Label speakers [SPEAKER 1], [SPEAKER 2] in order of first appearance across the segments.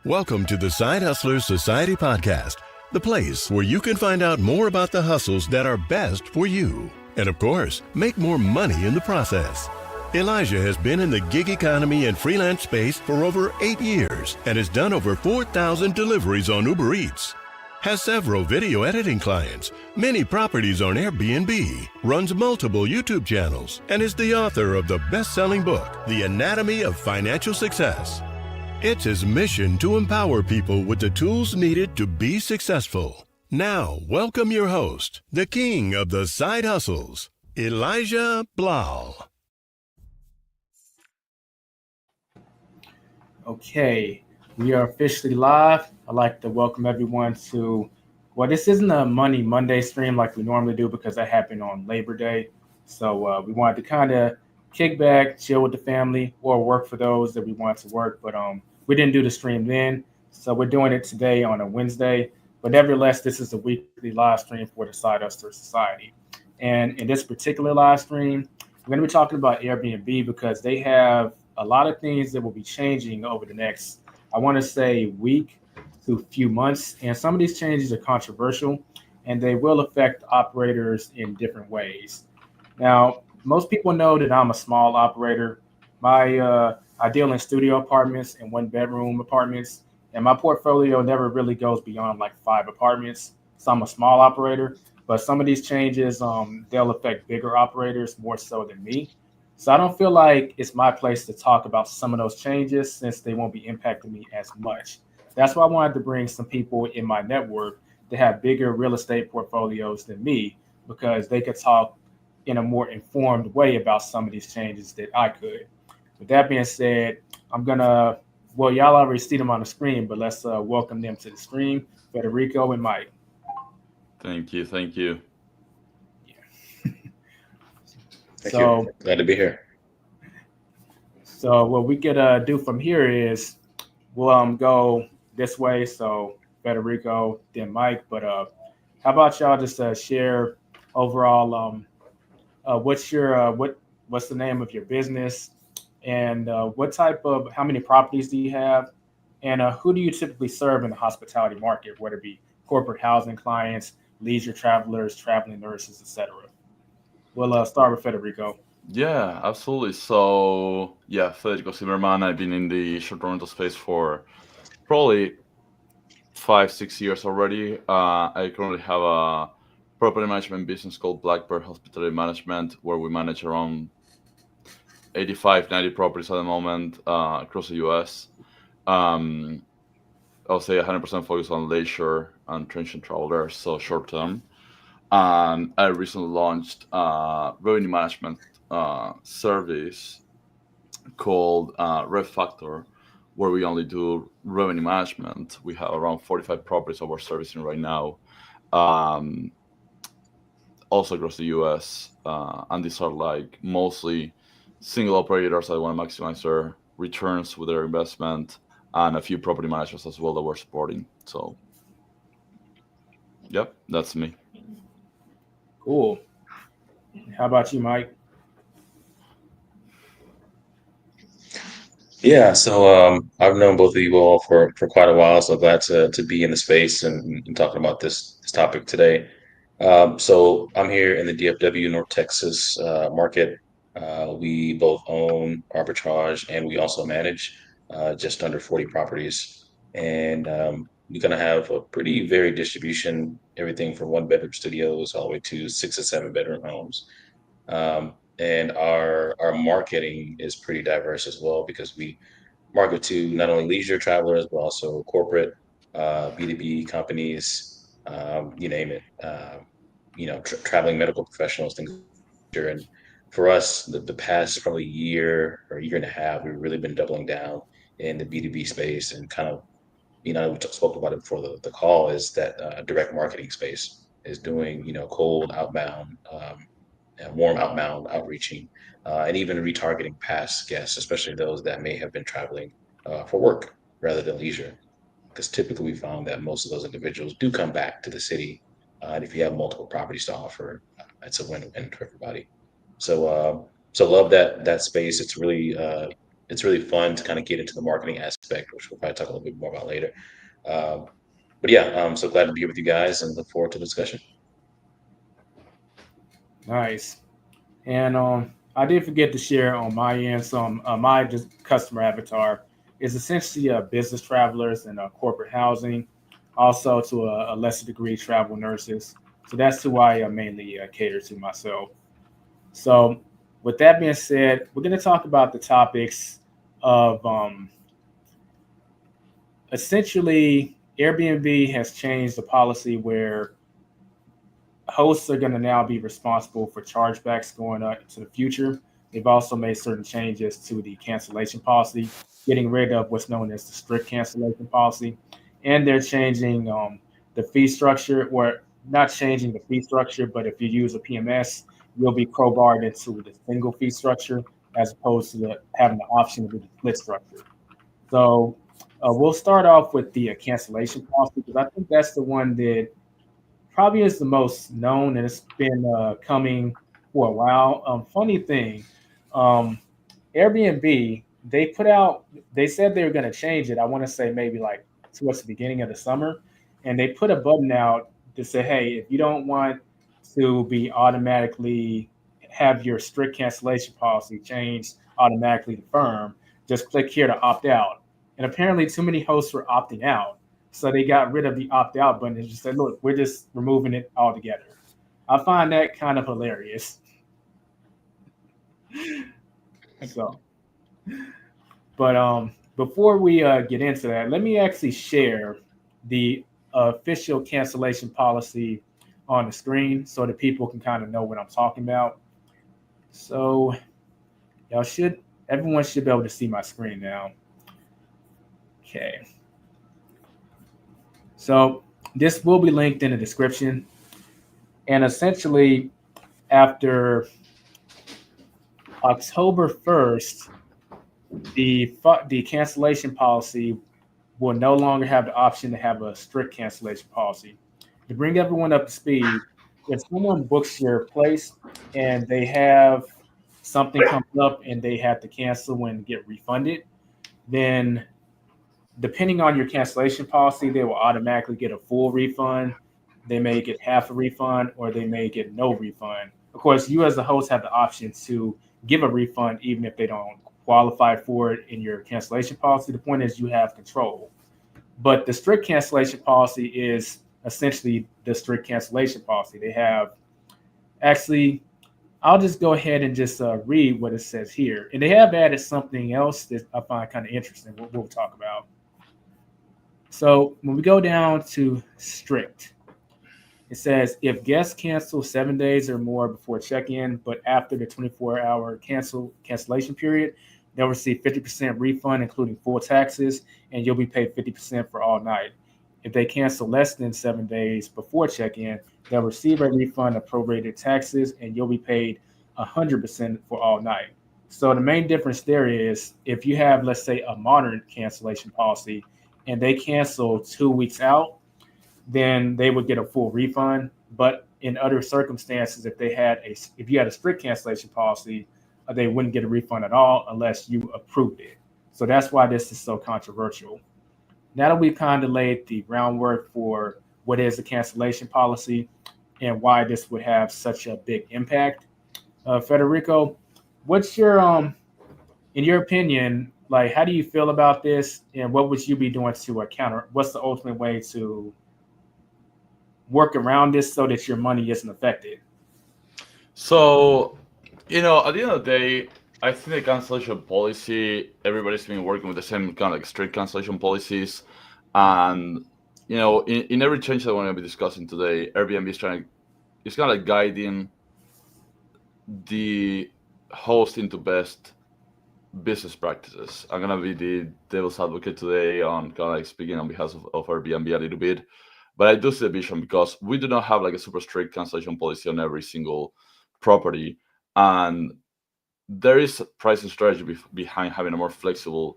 [SPEAKER 1] Welcome to the Side Hustlers Society Podcast, the place where you can find out more about the hustles that are best for you. And of course, make more money in the process. Elijah has been in the gig economy and freelance space for over 8 years and has done over 4,000 deliveries on Uber Eats. Has several video editing clients, many properties on Airbnb, runs multiple YouTube channels, and is the author of the best-selling book, The Anatomy of Financial Success. It's his mission to empower people with the tools needed to be successful. Now, welcome your host, the king of the side hustles, Elijah Blau.
[SPEAKER 2] Okay, we are officially live. I'd like to welcome everyone to, well, this isn't a Money Monday stream like we normally do because that happened on Labor Day. So we wanted to kind of kick back, chill with the family, or work for those that we want to work. But we didn't do the stream then. So we're doing it today on a Wednesday. But nevertheless, this is a weekly live stream for the Side Hustler Society. And in this particular live stream, we're going to be talking about Airbnb because they have a lot of things that will be changing over the next, I want to say, week to a few months. And some of these changes are controversial and they will affect operators in different ways. Now, most people know that I'm a small operator. I deal in studio apartments and one-bedroom apartments, and my portfolio never really goes beyond like 5 apartments. So I'm a small operator, but some of these changes, they'll affect bigger operators more so than me. So I don't feel like it's my place to talk about some of those changes since they won't be impacting me as much. That's why I wanted to bring some people in my network that have bigger real estate portfolios than me because they could talk in a more informed way about some of these changes that I could. With that being said, y'all already see them on the screen, but let's welcome them to the stream, Federico and Mike.
[SPEAKER 3] Thank you. Thank you.
[SPEAKER 4] Glad to be here.
[SPEAKER 2] So what we could do from here is we'll go this way. So Federico, then Mike. But how about y'all just share overall what's the name of your business and how many properties do you have? And who do you typically serve in the hospitality market, whether it be corporate housing clients, leisure travelers, traveling nurses, etc.? We'll start with Federico.
[SPEAKER 3] Yeah, absolutely. So, Federico Zimmerman. I've been in the short-term rental space for probably 5-6 years already. I currently have a property management business called Blackbird Hospitality Management, where we manage around 85-90 properties at the moment across the US. I'll say 100% focused on leisure and transient travelers, so short-term. And I recently launched a revenue management service called Rev Factor, where we only do revenue management. We have around 45 properties that we're servicing right now, also across the US. And these are like mostly single operators that want to maximize their returns with their investment, and a few property managers as well that we're supporting. So, yep, that's me.
[SPEAKER 2] Cool. How about you, Mike?
[SPEAKER 4] Yeah, so I've known both of you all for quite a while, so glad to be in the space and talking about this topic today. So I'm here in the DFW, North Texas market. We both own, arbitrage, and we also manage just under 40 properties. And we're going to have a pretty varied distribution, everything from 1-bedroom studios all the way to 6 and 7-bedroom homes. And our marketing is pretty diverse as well because we market to not only leisure travelers but also corporate, B2B companies, you name it. Traveling medical professionals, things like that. And for us, the past probably year or year and a half, we've really been doubling down in the B2B space and kind of, we spoke about it before the call, is that direct marketing space is doing, cold outbound and warm outbound outreaching, and even retargeting past guests, especially those that may have been traveling for work rather than leisure. Because typically we found that most of those individuals do come back to the city. And if you have multiple properties to offer, it's a win-win for everybody. So love that space. It's really it's really fun to kind of get into the marketing aspect, which we'll probably talk a little bit more about later. But yeah, I'm so glad to be here with you guys and look forward to the discussion.
[SPEAKER 2] Nice. And I did forget to share on my end some my just customer avatar is essentially business travelers and corporate housing, also to a lesser degree travel nurses. So that's who I mainly cater to myself. So with that being said, we're going to talk about the topics of essentially Airbnb has changed the policy where hosts are going to now be responsible for chargebacks going into the future. They've also made certain changes to the cancellation policy, getting rid of what's known as the strict cancellation policy. And they're changing the fee structure, or not changing the fee structure, but if you use a PMS, you'll be crowbarred into the single fee structure as opposed to having the option to do the split structure. So we'll start off with the cancellation policy because I think that's the one that probably is the most known and it's been coming for a while. Funny thing, um, Airbnb, they said they were going to change it. I want to say maybe like towards the beginning of the summer. And they put a button out to say, hey, if you don't want to be automatically have your strict cancellation policy changed automatically to firm, just click here to opt out. And apparently, too many hosts were opting out. So they got rid of the opt out button and just said, look, we're just removing it altogether. I find that kind of hilarious. So, but before we get into that, let me actually share the official cancellation policy on the screen so that people can kind of know what I'm talking about. So everyone should be able to see my screen now. Okay. So this will be linked in the description. And essentially, after October 1st, the cancellation policy will no longer have the option to have a strict cancellation policy. To bring everyone up to speed, if someone books your place and they have something comes up and they have to cancel and get refunded, then depending on your cancellation policy, they will automatically get a full refund. They may get half a refund or they may get no refund. Of course, you as the host have the option to give a refund even if they don't qualify for it in your cancellation policy. The point is you have control. But the strict cancellation policy is essentially the strict cancellation policy. They have actually, I'll just go ahead and just read what it says here. And they have added something else that I find kind of interesting. We'll talk about. So when we go down to strict, it says if guests cancel 7 days or more before check-in, but after the 24-hour cancellation period, they'll receive 50% refund, including full taxes, and you'll be paid 50% for all night. If they cancel less than 7 days before check-in, they'll receive a refund of prorated taxes, and you'll be paid 100% for all night. So the main difference there is if you have, let's say, a modern cancellation policy, and they cancel 2 weeks out, then they would get a full refund. But in other circumstances, if you had a strict cancellation policy, they wouldn't get a refund at all unless you approved it. So that's why this is so controversial. Now that we've kind of laid the groundwork for what is the cancellation policy and why this would have such a big impact, Federico, what's your in your opinion, like, how do you feel about this, and what would you be doing to counter? What's the ultimate way to work around this so that your money isn't affected?
[SPEAKER 3] So, at the end of the day, I think the cancellation policy, everybody's been working with the same kind of like strict cancellation policies. And, in every change that we're going to be discussing today, Airbnb is kind of like guiding the host into best business practices. I'm gonna be the devil's advocate today on kind of like speaking on behalf of Airbnb a little bit, but I do see the vision because we do not have like a super strict cancellation policy on every single property, and there is a pricing strategy behind having a more flexible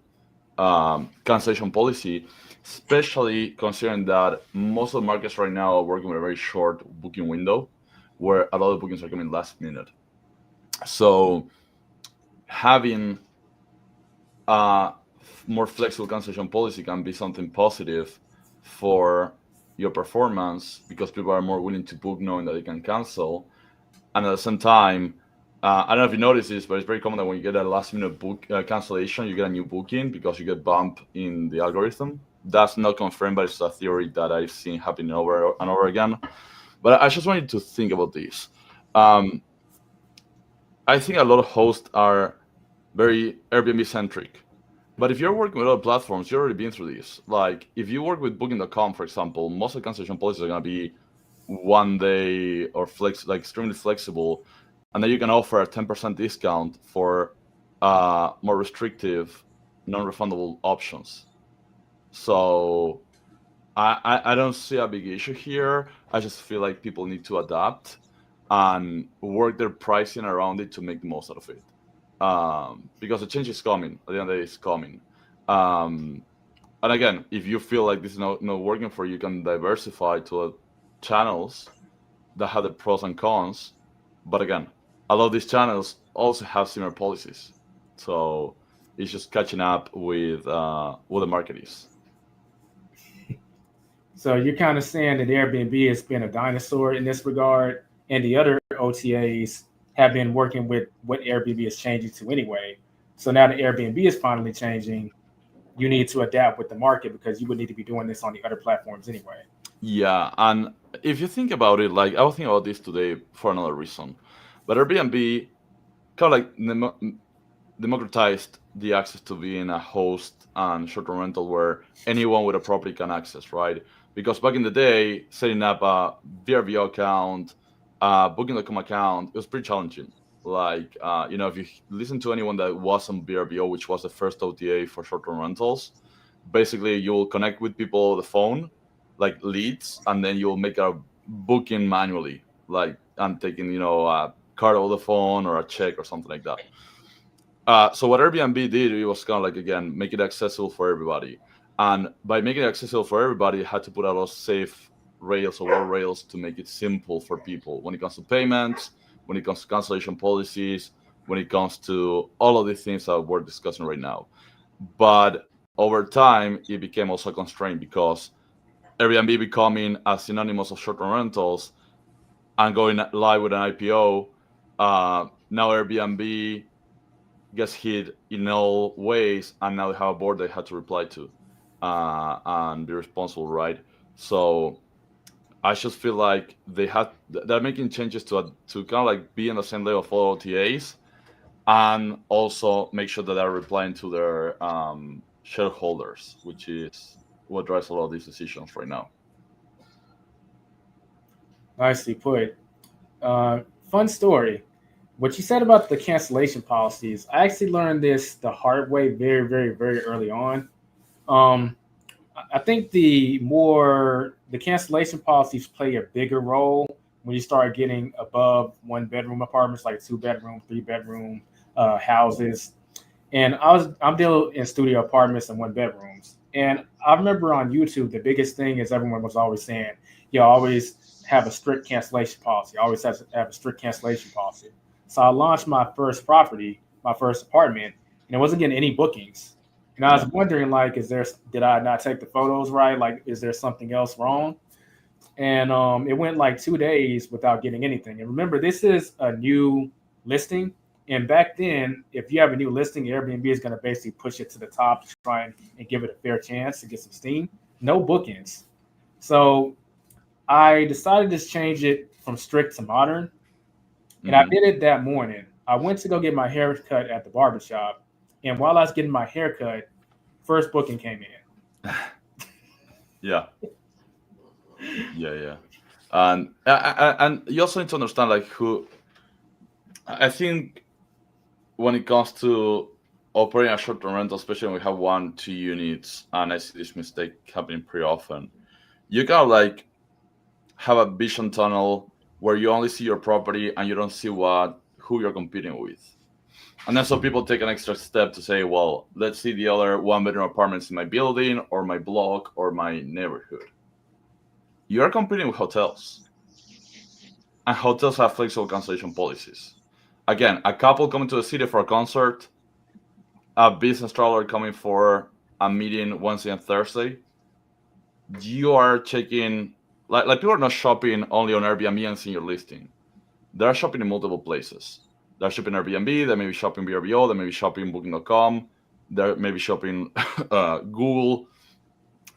[SPEAKER 3] cancellation policy, especially considering that most of the markets right now are working with a very short booking window, where a lot of bookings are coming last minute. So having more flexible cancellation policy can be something positive for your performance because people are more willing to book knowing that they can cancel. And at the same time, I don't know if you notice this, but it's very common that when you get a last minute book cancellation, you get a new booking because you get bumped in the algorithm. That's not confirmed, but it's a theory that I've seen happening over and over again. But I just wanted to think about this. I think a lot of hosts are very Airbnb centric. But if you're working with other platforms, you've already been through this. Like if you work with Booking.com, for example, most of the cancellation policies are going to be 1 day or extremely flexible, and then you can offer a 10% discount for more restrictive, non-refundable options. So I don't see a big issue here. I just feel like people need to adapt and work their pricing around it to make the most out of it. Because the change is coming. At the end of the day, it's coming. And again, if you feel like this is not working for you, you can diversify to channels that have the pros and cons. But again, a lot of these channels also have similar policies. So it's just catching up with what the market is.
[SPEAKER 2] So you're kind of saying that Airbnb has been a dinosaur in this regard, and the other OTAs have been working with what Airbnb is changing to anyway. So now that Airbnb is finally changing, you need to adapt with the market because you would need to be doing this on the other platforms anyway.
[SPEAKER 3] Yeah, and if you think about it, like I was thinking about this today for another reason, but Airbnb kind of like democratized the access to being a host and short-term rental where anyone with a property can access, right? Because back in the day, setting up a VRBO account, Booking.com account, it was pretty challenging. Like, if you listen to anyone that was on VRBO, which was the first OTA for short-term rentals, basically you will connect with people on the phone, like leads, and then you'll make a booking manually, like I'm taking, a card over the phone or a check or something like that. So what Airbnb did, it was kind of like, again, make it accessible for everybody. And by making it accessible for everybody, it had to put a lot of safe rails or wall rails to make it simple for people when it comes to payments, when it comes to cancellation policies, when it comes to all of these things that we're discussing right now. But over time, it became also constrained because Airbnb becoming as synonymous of short-term rentals and going live with an IPO, now Airbnb gets hit in all ways, and now they have a board they had to reply to and be responsible, right? So I just feel like they're making changes to kind of like be on the same level of all OTAs, and also make sure that they're replying to their shareholders, which is what drives a lot of these decisions right now.
[SPEAKER 2] Nicely put. Fun story. What you said about the cancellation policies, I actually learned this the hard way very, very, very early on. I think the cancellation policies play a bigger role when you start getting above 1-bedroom apartments, like 2-bedroom, 3-bedroom houses. And I'm dealing in studio apartments and 1-bedrooms. And I remember on YouTube, the biggest thing is everyone was always saying, always have a strict cancellation policy. Always have a strict cancellation policy. So I launched my first property, my first apartment, and it wasn't getting any bookings. And I was wondering, like, did I not take the photos right? Like, is there something else wrong? And it went like 2 days without getting anything. And remember, this is a new listing. And back then, if you have a new listing, Airbnb is going to basically push it to the top to try and give it a fair chance to get some steam. No bookings. So I decided to change it from strict to modern. And I did it that morning. I went to go get my hair cut at the barbershop. And while I was getting my hair cut, first booking came in.
[SPEAKER 3] Yeah. And you also need to understand, like, I think when it comes to operating a short-term rental, especially when we have 1-2 units, and I see this mistake happening pretty often, you gotta like have a vision tunnel where you only see your property and you don't see who you're competing with. And then some people take an extra step to say, well, let's see the other 1-bedroom apartments in my building or my block or my neighborhood. You're competing with hotels. And hotels have flexible cancellation policies. Again, a couple coming to the city for a concert, a business traveler coming for a meeting Wednesday and Thursday, you are checking, like people are not shopping only on Airbnb and seeing your listing. They're shopping in multiple places. They're shopping Airbnb, they may be shopping VRBO, they may be shopping Booking.com, they may be shopping Google,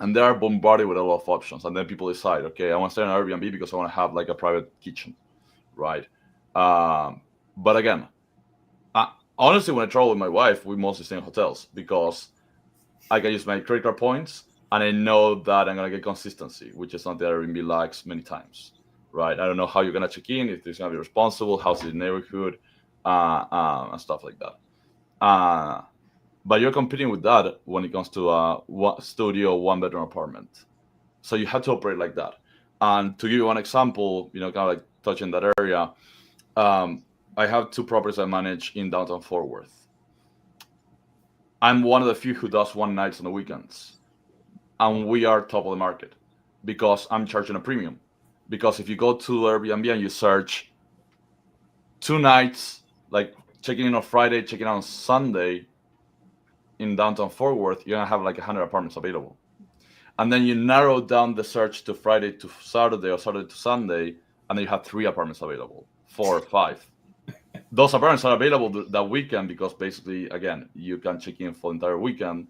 [SPEAKER 3] and they are bombarded with a lot of options. And then people decide, okay, I want to stay on Airbnb because I want to have like a private kitchen, right? But again, honestly, when I travel with my wife, we mostly stay in hotels because I can use my credit card points, and I know that I'm gonna get consistency, which is something that Airbnb lacks many times, right? I don't know how you're gonna check in, if it's gonna be responsible, how's the neighborhood, and stuff like that. But you're competing with that when it comes to one studio, one-bedroom apartment. So you have to operate like that. And to give you one example, kind of like touching that area, I have 2 properties I manage in downtown Fort Worth. I'm one of the few who does one nights on the weekends. And we are top of the market because I'm charging a premium. Because if you go to Airbnb and you search 2 nights, like checking in on Friday, checking out on Sunday in downtown Fort Worth, you're going to have like 100 apartments available. And then you narrow down the search to Friday to Saturday or Saturday to Sunday, and then you have 3 apartments available, 4 or 5. Those apartments are available that weekend because basically, again, you can check in for the entire weekend,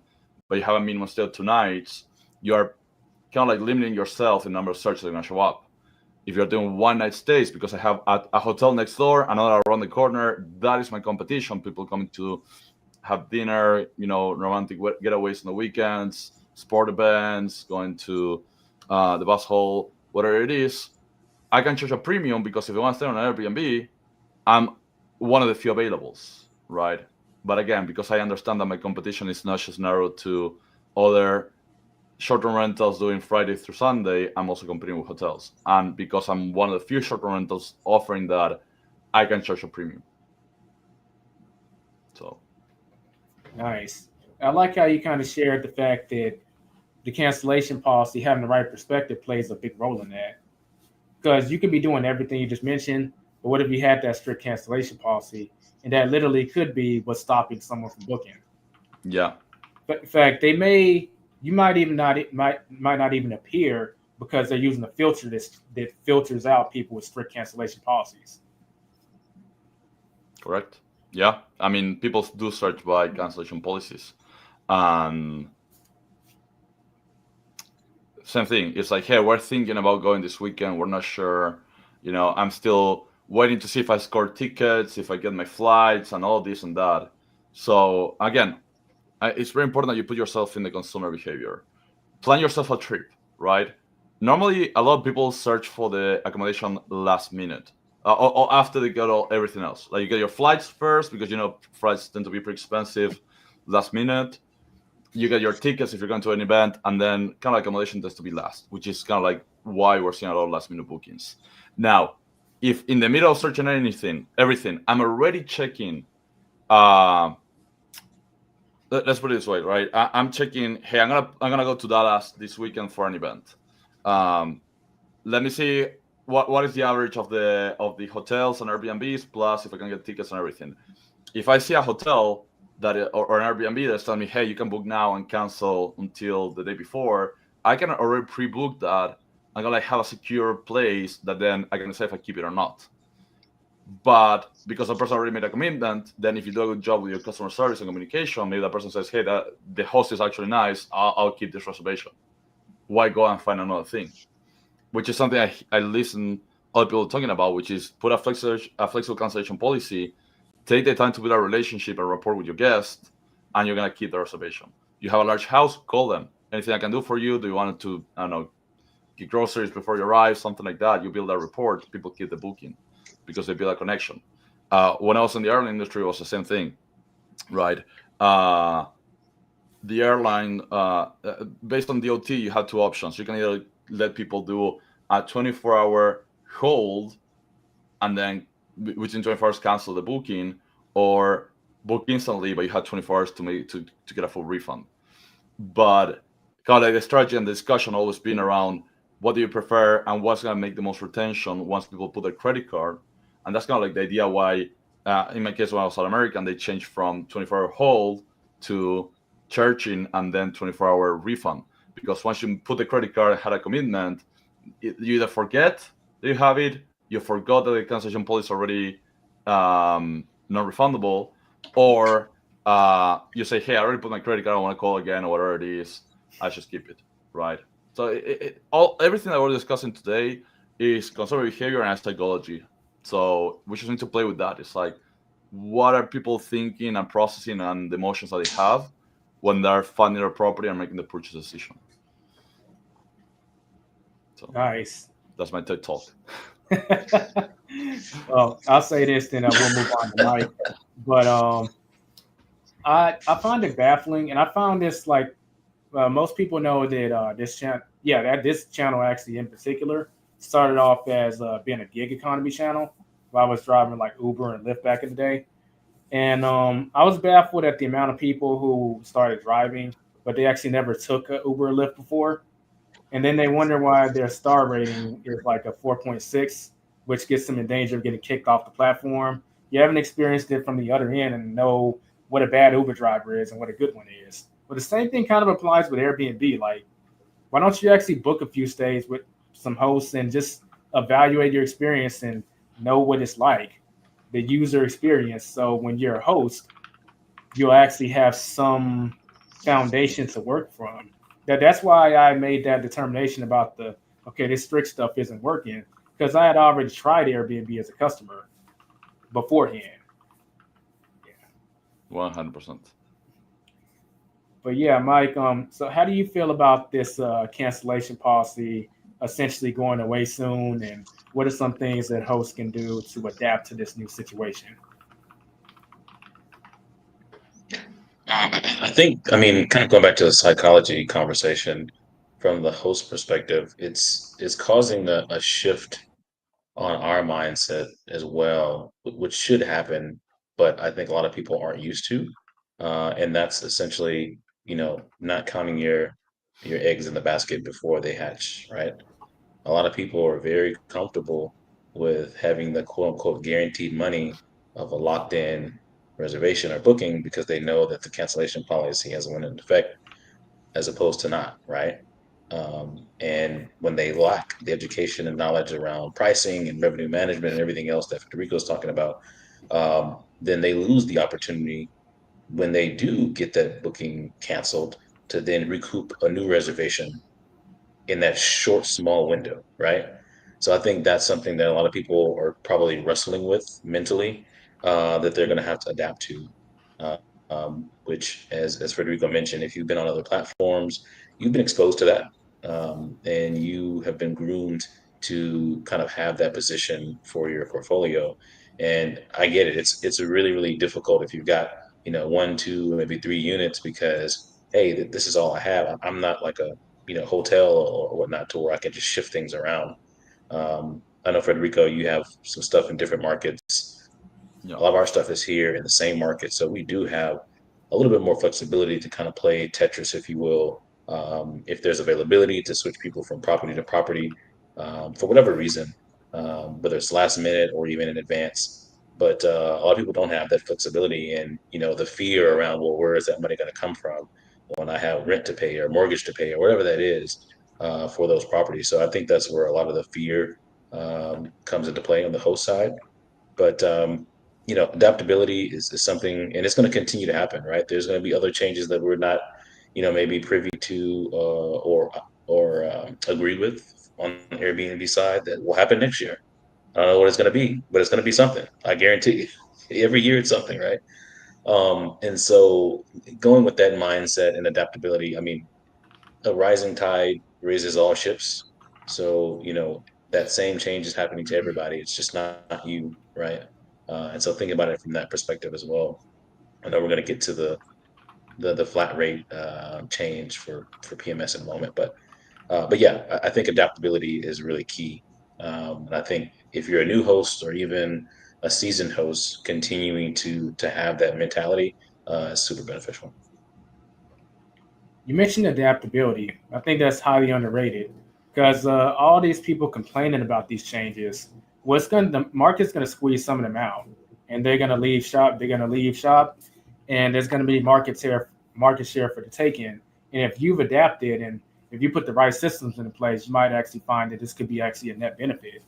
[SPEAKER 3] but you have a minimum stay of 2 nights. You are kind of like limiting yourself in the number of searches that are going to show up. If you're doing one-night stays, because I have a hotel next door, another around the corner, that is my competition. People coming to have dinner, romantic getaways on the weekends, sport events, going to the bus hall, whatever it is. I can charge a premium because if I want to stay on an Airbnb, I'm one of the few availables, right? But again, because I understand that my competition is not just narrowed to other short-term rentals doing Friday through Sunday, I'm also competing with hotels. And because I'm one of the few short-term rentals offering that, I can charge a premium. So.
[SPEAKER 2] Nice. I like how you kind of shared the fact that the cancellation policy, having the right perspective, plays a big role in that. Because you could be doing everything you just mentioned, but what if you had that strict cancellation policy, and that literally could be what's stopping someone from booking?
[SPEAKER 3] Yeah.
[SPEAKER 2] But in fact, you might not even appear because they're using a filter that filters out people with strict cancellation policies.
[SPEAKER 3] Correct. Yeah. I mean, people do search by cancellation policies. Same thing. It's like, hey, we're thinking about going this weekend. We're not sure. I'm still waiting to see if I score tickets, if I get my flights, and all this and that. So again, it's very important that you put yourself in the consumer behavior. Plan yourself a trip, right? Normally, a lot of people search for the accommodation last minute or after they get everything else. Like you get your flights first because, flights tend to be pretty expensive last minute. You get your tickets if you're going to an event, and then kind of accommodation tends to be last, which is kind of like why we're seeing a lot of last minute bookings. Now, if in the middle of searching everything, I'm already checking, let's put it this way, right? I'm checking, hey, I'm gonna go to Dallas this weekend for an event. Let me see what is the average of the hotels and Airbnbs, plus if I can get tickets and everything. If I see a hotel or an Airbnb that's telling me, hey, you can book now and cancel until the day before, I can already pre-book that. I'm gonna have a secure place that then I can decide if I keep it or not. But because the person already made a commitment, then if you do a good job with your customer service and communication, maybe that person says, hey, the host is actually nice, I'll keep this reservation. Why go and find another thing? Which is something I listen other people talking about, which is put a flexible cancellation policy. Take the time to build a relationship and rapport with your guest, and you're going to keep the reservation. You have a large house, call them. Anything I can do for you? Do you want to, get groceries before you arrive? Something like that. You build that rapport. People keep the booking because they build a connection. When I was in the airline industry, it was the same thing, right? The airline, based on DOT, you have 2 options. You can either let people do a 24-hour hold and then within 24 hours cancel the booking, or book instantly, but you have 24 hours to get a full refund. But kind of like the strategy and the discussion always been around what do you prefer and what's going to make the most retention once people put their credit card. And that's kind of like the idea why, in my case, when I was at American, they changed from 24-hour hold to charging and then 24-hour refund. Because once you put the credit card and had a commitment, you either forget that you have it, you forgot that the cancellation policy is already non-refundable, or you say, hey, I already put my credit card, I want to call again, or whatever it is, I just keep it, right? So everything that we're discussing today is consumer behavior and psychology. So we just need to play with that. It's like, what are people thinking and processing and the emotions that they have when they're finding their property and making the purchase decision. So
[SPEAKER 2] Nice.
[SPEAKER 3] That's my TED talk.
[SPEAKER 2] Well, I'll say this, then we'll move on to Mike. But I find it baffling, and I found this like most people know that this channel actually in particular started off as being a gig economy channel. I was driving like Uber and Lyft back in the day, and I was baffled at the amount of people who started driving, but they actually never took a Uber or Lyft before, and then they wonder why their star rating is like a 4.6, which gets them in danger of getting kicked off the platform. You haven't experienced it from the other end and know what a bad Uber driver is and what a good one is. But the same thing kind of applies with Airbnb. Like, why don't you actually book a few stays with some hosts and just evaluate your experience and know what it's like, the user experience. So when you're a host, you'll actually have some foundation to work from. That's why I made that determination about this strict stuff isn't working, because I had already tried Airbnb as a customer beforehand.
[SPEAKER 3] 100%.
[SPEAKER 2] But yeah, Mike, so how do you feel about this cancellation policy essentially going away soon, and what are some things that hosts can do to adapt to this new situation?
[SPEAKER 4] I think, kind of going back to the psychology conversation from the host perspective, it's causing a shift on our mindset as well, which should happen, but I think a lot of people aren't used to. And that's essentially, not counting your eggs in the basket before they hatch, right? A lot of people are very comfortable with having the quote unquote guaranteed money of a locked in reservation or booking because they know that the cancellation policy has went into effect as opposed to not, right? And when they lack the education and knowledge around pricing and revenue management and everything else that Federico's talking about, then they lose the opportunity when they do get that booking canceled to then recoup a new reservation in that short, small window, right? So I think that's something that a lot of people are probably wrestling with mentally, that they're going to have to adapt to. Uh, which, as Federico mentioned, if you've been on other platforms, you've been exposed to that, and you have been groomed to kind of have that position for your portfolio. And I get it; it's really really difficult if you've got 1, 2, maybe 3 units because hey, this is all I have. I'm not like a hotel or whatnot to where I can just shift things around. I know Federico, you have some stuff in different markets.
[SPEAKER 3] Yeah.
[SPEAKER 4] A lot of our stuff is here in the same market, so we do have a little bit more flexibility to kind of play Tetris, if you will, if there's availability to switch people from property to property for whatever reason, whether it's last minute or even in advance. But a lot of people don't have that flexibility, and the fear around, well, where is that money going to come from when I have rent to pay or mortgage to pay or whatever that is for those properties. So I think that's where a lot of the fear comes into play on the host side. But adaptability is something, and it's going to continue to happen, right? There's going to be other changes that we're not, maybe privy to or agree with on the Airbnb side that will happen next year. I don't know what it's going to be, but it's going to be something. I guarantee you. Every year it's something, right? And so going with that mindset and adaptability, a rising tide raises all ships. So, that same change is happening to everybody. It's just not you, right? And so thinking about it from that perspective as well. I know we're going to get to the flat rate change for PMS in a moment, but yeah, I think adaptability is really key. And I think if you're a new host or even a seasoned host, continuing to have that mentality is super beneficial.
[SPEAKER 2] You mentioned adaptability. I think that's highly underrated because all these people complaining about these changes, the market's going to squeeze some of them out, and they're going to leave shop. They're going to leave shop, and there's going to be market share for the taking. And if you've adapted and if you put the right systems in place, you might actually find that this could be actually a net benefit.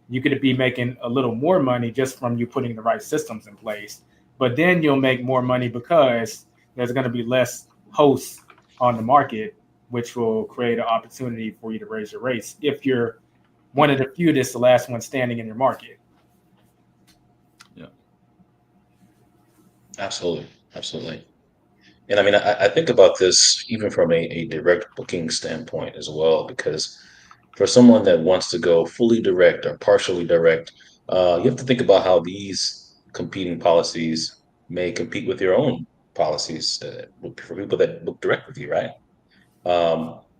[SPEAKER 2] You could be making a little more money just from you putting the right systems in place, but then you'll make more money because there's going to be less hosts on the market, which will create an opportunity for you to raise your rates if you're one of the few that's the last one standing in your market.
[SPEAKER 3] Yeah,
[SPEAKER 4] Absolutely. And I mean, I think about this even from a direct booking standpoint as well, because for someone that wants to go fully direct or partially direct, you have to think about how these competing policies may compete with your own policies for people that book direct with you, right?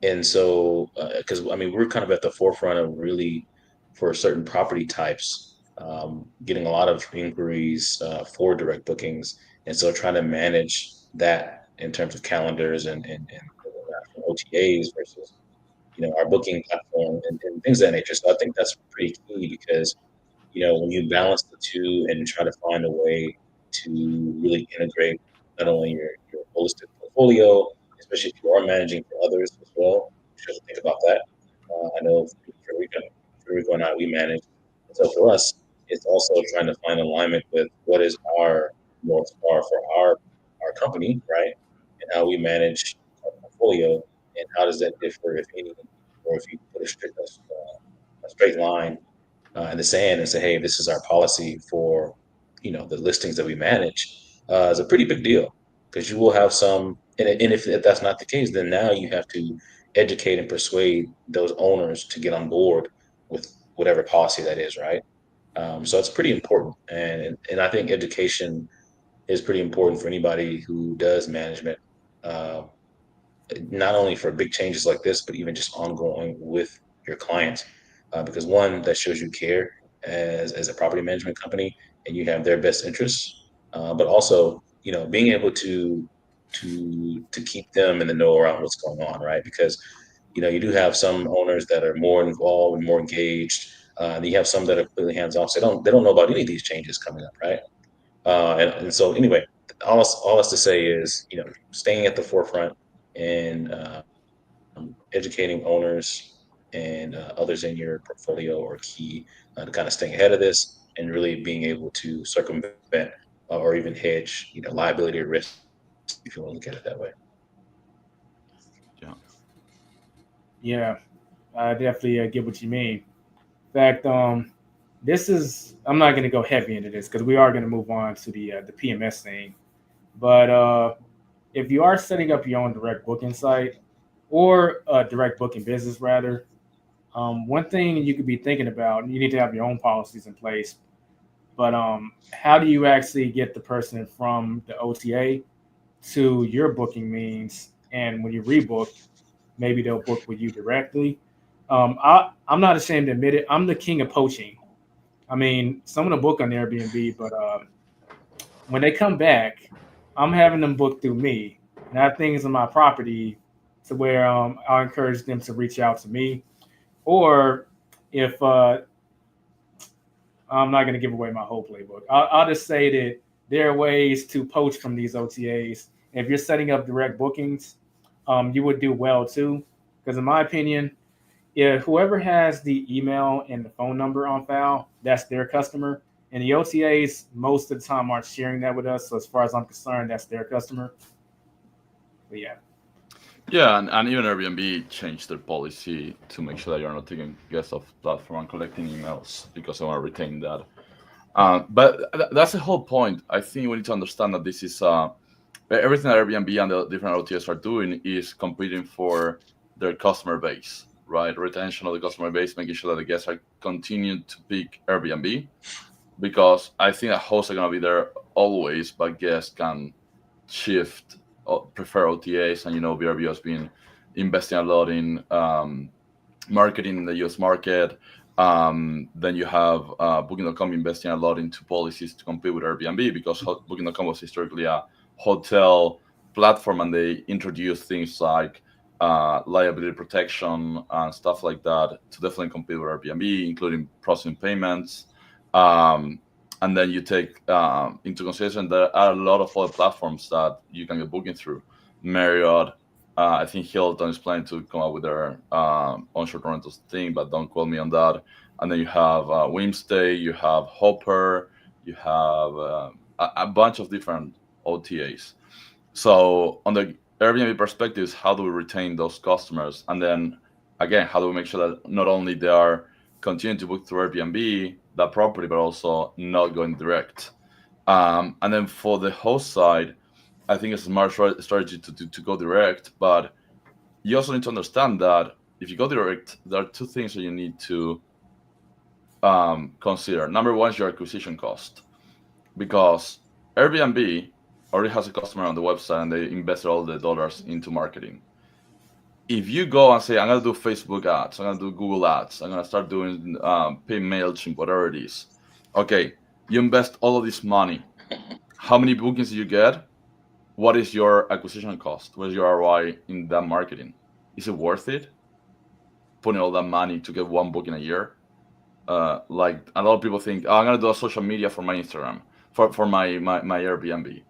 [SPEAKER 4] And so, because I mean, we're kind of at the forefront of really, for certain property types, getting a lot of inquiries for direct bookings, and so trying to manage that in terms of calendars and OTAs versus our booking platform and things of that nature. So I think that's pretty key because when you balance the two and try to find a way to really integrate not only your holistic portfolio, especially if you are managing for others as well, you have to think about that. I know for Rico and I, we manage. And so for us, it's also trying to find alignment with what is our North Star for our company, right? And how we manage our portfolio and how does that differ, if any, or if you put a straight line in the sand and say, hey, this is our policy for the listings that we manage, is a pretty big deal because you will have some, and if that's not the case, then now you have to educate and persuade those owners to get on board with whatever policy that is, right? So it's pretty important, and I think education is pretty important for anybody who does management. Uh, Not only for big changes like this, but even just ongoing with your clients. Because one, that shows you care as a property management company and you have their best interests. But also, being able to keep them in the know around what's going on, right? Because you do have some owners that are more involved and more engaged. And you have some that are completely hands off. So they don't know about any of these changes coming up, right? And so anyway, all that's to say is, staying at the forefront and educating owners and others in your portfolio are key to kind of staying ahead of this and really being able to circumvent or even hedge, liability risk, if you want to look at it that way.
[SPEAKER 3] yeah,
[SPEAKER 2] Yeah, I definitely get what you mean. In fact, I'm not going to go heavy into this because we are going to move on to the PMS thing. But if you are setting up your own direct booking site or a direct booking business, rather, one thing you could be thinking about, you need to have your own policies in place. But how do you actually get the person from the OTA to your booking means? And when you rebook, maybe they'll book with you directly. I'm not ashamed to admit it. I'm the king of poaching. I mean, someone will book on Airbnb, but when they come back, I'm having them book through me. And I have things on my property to where I'll encourage them to reach out to me. Or if I'm not going to give away my whole playbook, I'll just say that there are ways to poach from these OTAs. And if you're setting up direct bookings, you would do well too. Because in my opinion, if whoever has the email and the phone number on file, that's their customer. And the OTAs most of the time aren't sharing that with us. So as far as I'm concerned, that's their customer. But yeah.
[SPEAKER 3] yeah, and even Airbnb changed their policy to make sure that you're not taking guests off platform and collecting emails because they want to retain that. But that's the whole point. I think we need to understand that this is everything that Airbnb and the different OTAs are doing is competing for their customer base, right? Retention of the customer base, making sure that the guests are continuing to pick Airbnb, because I think that hosts are going to be there always, but guests can shift, prefer OTAs, and BRB has been investing a lot in marketing in the US market. Then you have Booking.com investing a lot into policies to compete with Airbnb because Booking.com was historically a hotel platform, and they introduced things like liability protection and stuff like that to definitely compete with Airbnb, including processing payments. And then you take into consideration there are a lot of other platforms that you can get booking through. Marriott, I think Hilton is planning to come up with their on short-term rentals thing, but don't quote me on that. And then you have Wimstay, you have Hopper, you have a bunch of different OTAs. So on the Airbnb perspective, is how do we retain those customers? And then again, how do we make sure that not only they are continuing to book through Airbnb that property, but also not going direct? And then for the host side, I think it's a smart strategy to go direct, but you also need to understand that if you go direct, there are two things that you need to consider. Number one is your acquisition cost, because Airbnb already has a customer on the website and they invested all the dollars into marketing. If you go and say, I'm going to do Facebook ads, I'm going to do Google ads, I'm going to start doing pay MailChimp, whatever it is. Okay, you invest all of this money. How many bookings do you get? What is your acquisition cost? What is your ROI in that marketing? Is it worth it? Putting all that money to get one booking a year? Like a lot of people think, oh, I'm going to do a social media for my Instagram, for my Airbnb.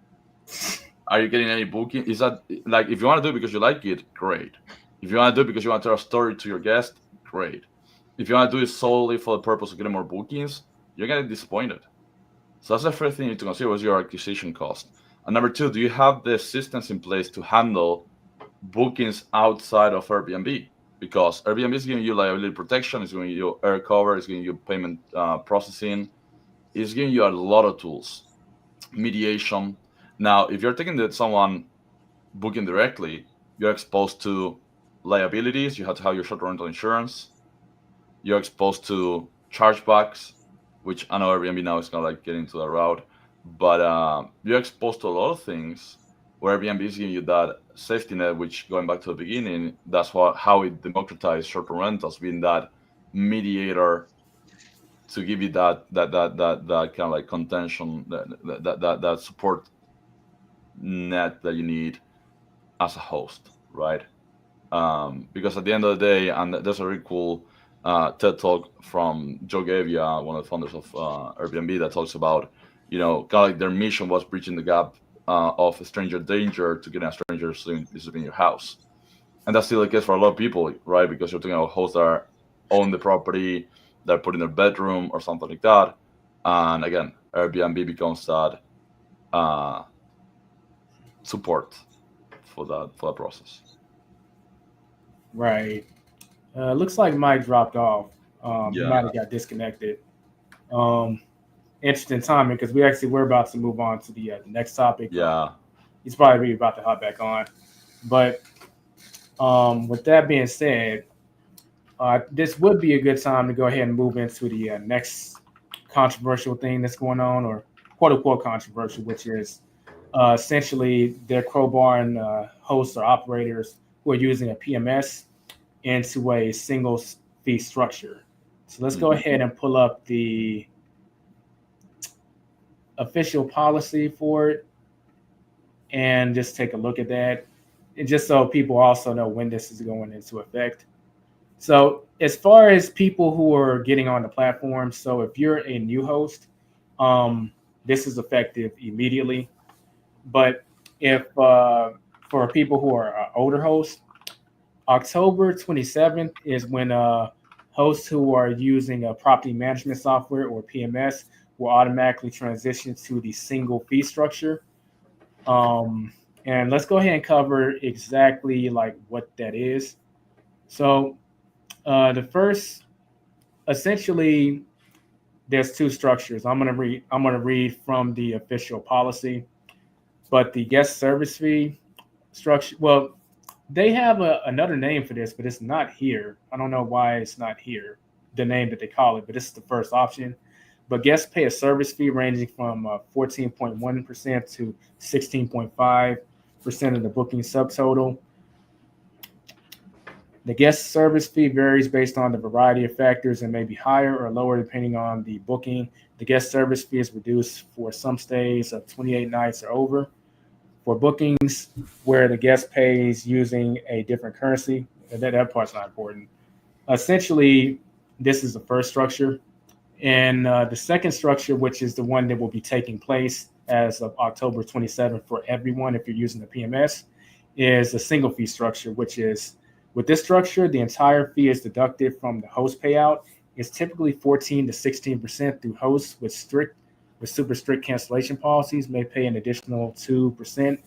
[SPEAKER 3] Are you getting any booking? Is that like, if you want to do it because you like it, great. If you want to do it because you want to tell a story to your guest, great. If you want to do it solely for the purpose of getting more bookings, you're going to get disappointed. So that's the first thing you need to consider, was your acquisition cost. And number two, do you have the systems in place to handle bookings outside of Airbnb? Because Airbnb is giving you liability protection, it's giving you air cover, it's giving you payment processing, it's giving you a lot of tools, mediation. Now, if you're taking someone booking directly, you're exposed to liabilities. You have to have your short rental insurance. You're exposed to chargebacks, which I know Airbnb now is kind of like getting to that route. But you're exposed to a lot of things where Airbnb is giving you that safety net, which, going back to the beginning, that's how it democratized short-term rentals, being that mediator to give you that kind of like contention, that support net that you need as a host, right? Because at the end of the day, and there's a really cool TED talk from Joe Gavia, one of the founders of Airbnb, that talks about, kind of like their mission was bridging the gap of stranger danger to getting a stranger to live in your house. And that's still the case for a lot of people, right? Because you're talking about hosts that own the property, they're put in their bedroom or something like that. And again, Airbnb becomes that support for that process.
[SPEAKER 2] Right. Looks like Mike dropped off. He
[SPEAKER 3] Yeah.
[SPEAKER 2] might have got disconnected. Interesting timing, because we're about to move on to the next topic.
[SPEAKER 3] Yeah.
[SPEAKER 2] He's probably about to hop back on. But with that being said, this would be a good time to go ahead and move into the next controversial thing that's going on, or quote unquote controversial, which is essentially they're crowbarring hosts or operators who are using a PMS into a single fee structure. So let's go ahead and pull up the official policy for it and just take a look at that, and just so people also know when this is going into effect. So as far as people who are getting on the platform, so if you're a new host, this is effective immediately. But if for people who are older hosts, October 27th is when hosts who are using a property management software or PMS will automatically transition to the single fee structure. And let's go ahead and cover exactly like what that is. So the first, essentially, there's two structures. I'm gonna read from the official policy, but the guest service fee structure, well, they have another name for this, but it's not here. I don't know why it's not here, the name that they call it, but this is the first option. But guests pay a service fee ranging from 14.1% to 16.5% of the booking subtotal. The guest service fee varies based on the variety of factors and may be higher or lower depending on the booking. The guest service fee is reduced for some stays of 28 nights or over. For bookings where the guest pays using a different currency, that part's not important. Essentially, this is the first structure. And the second structure, which is the one that will be taking place as of October 27th for everyone if you're using the PMS, is a single fee structure, which is with this structure, the entire fee is deducted from the host payout. It's typically 14 to 16% through hosts with super strict cancellation policies may pay an additional 2%,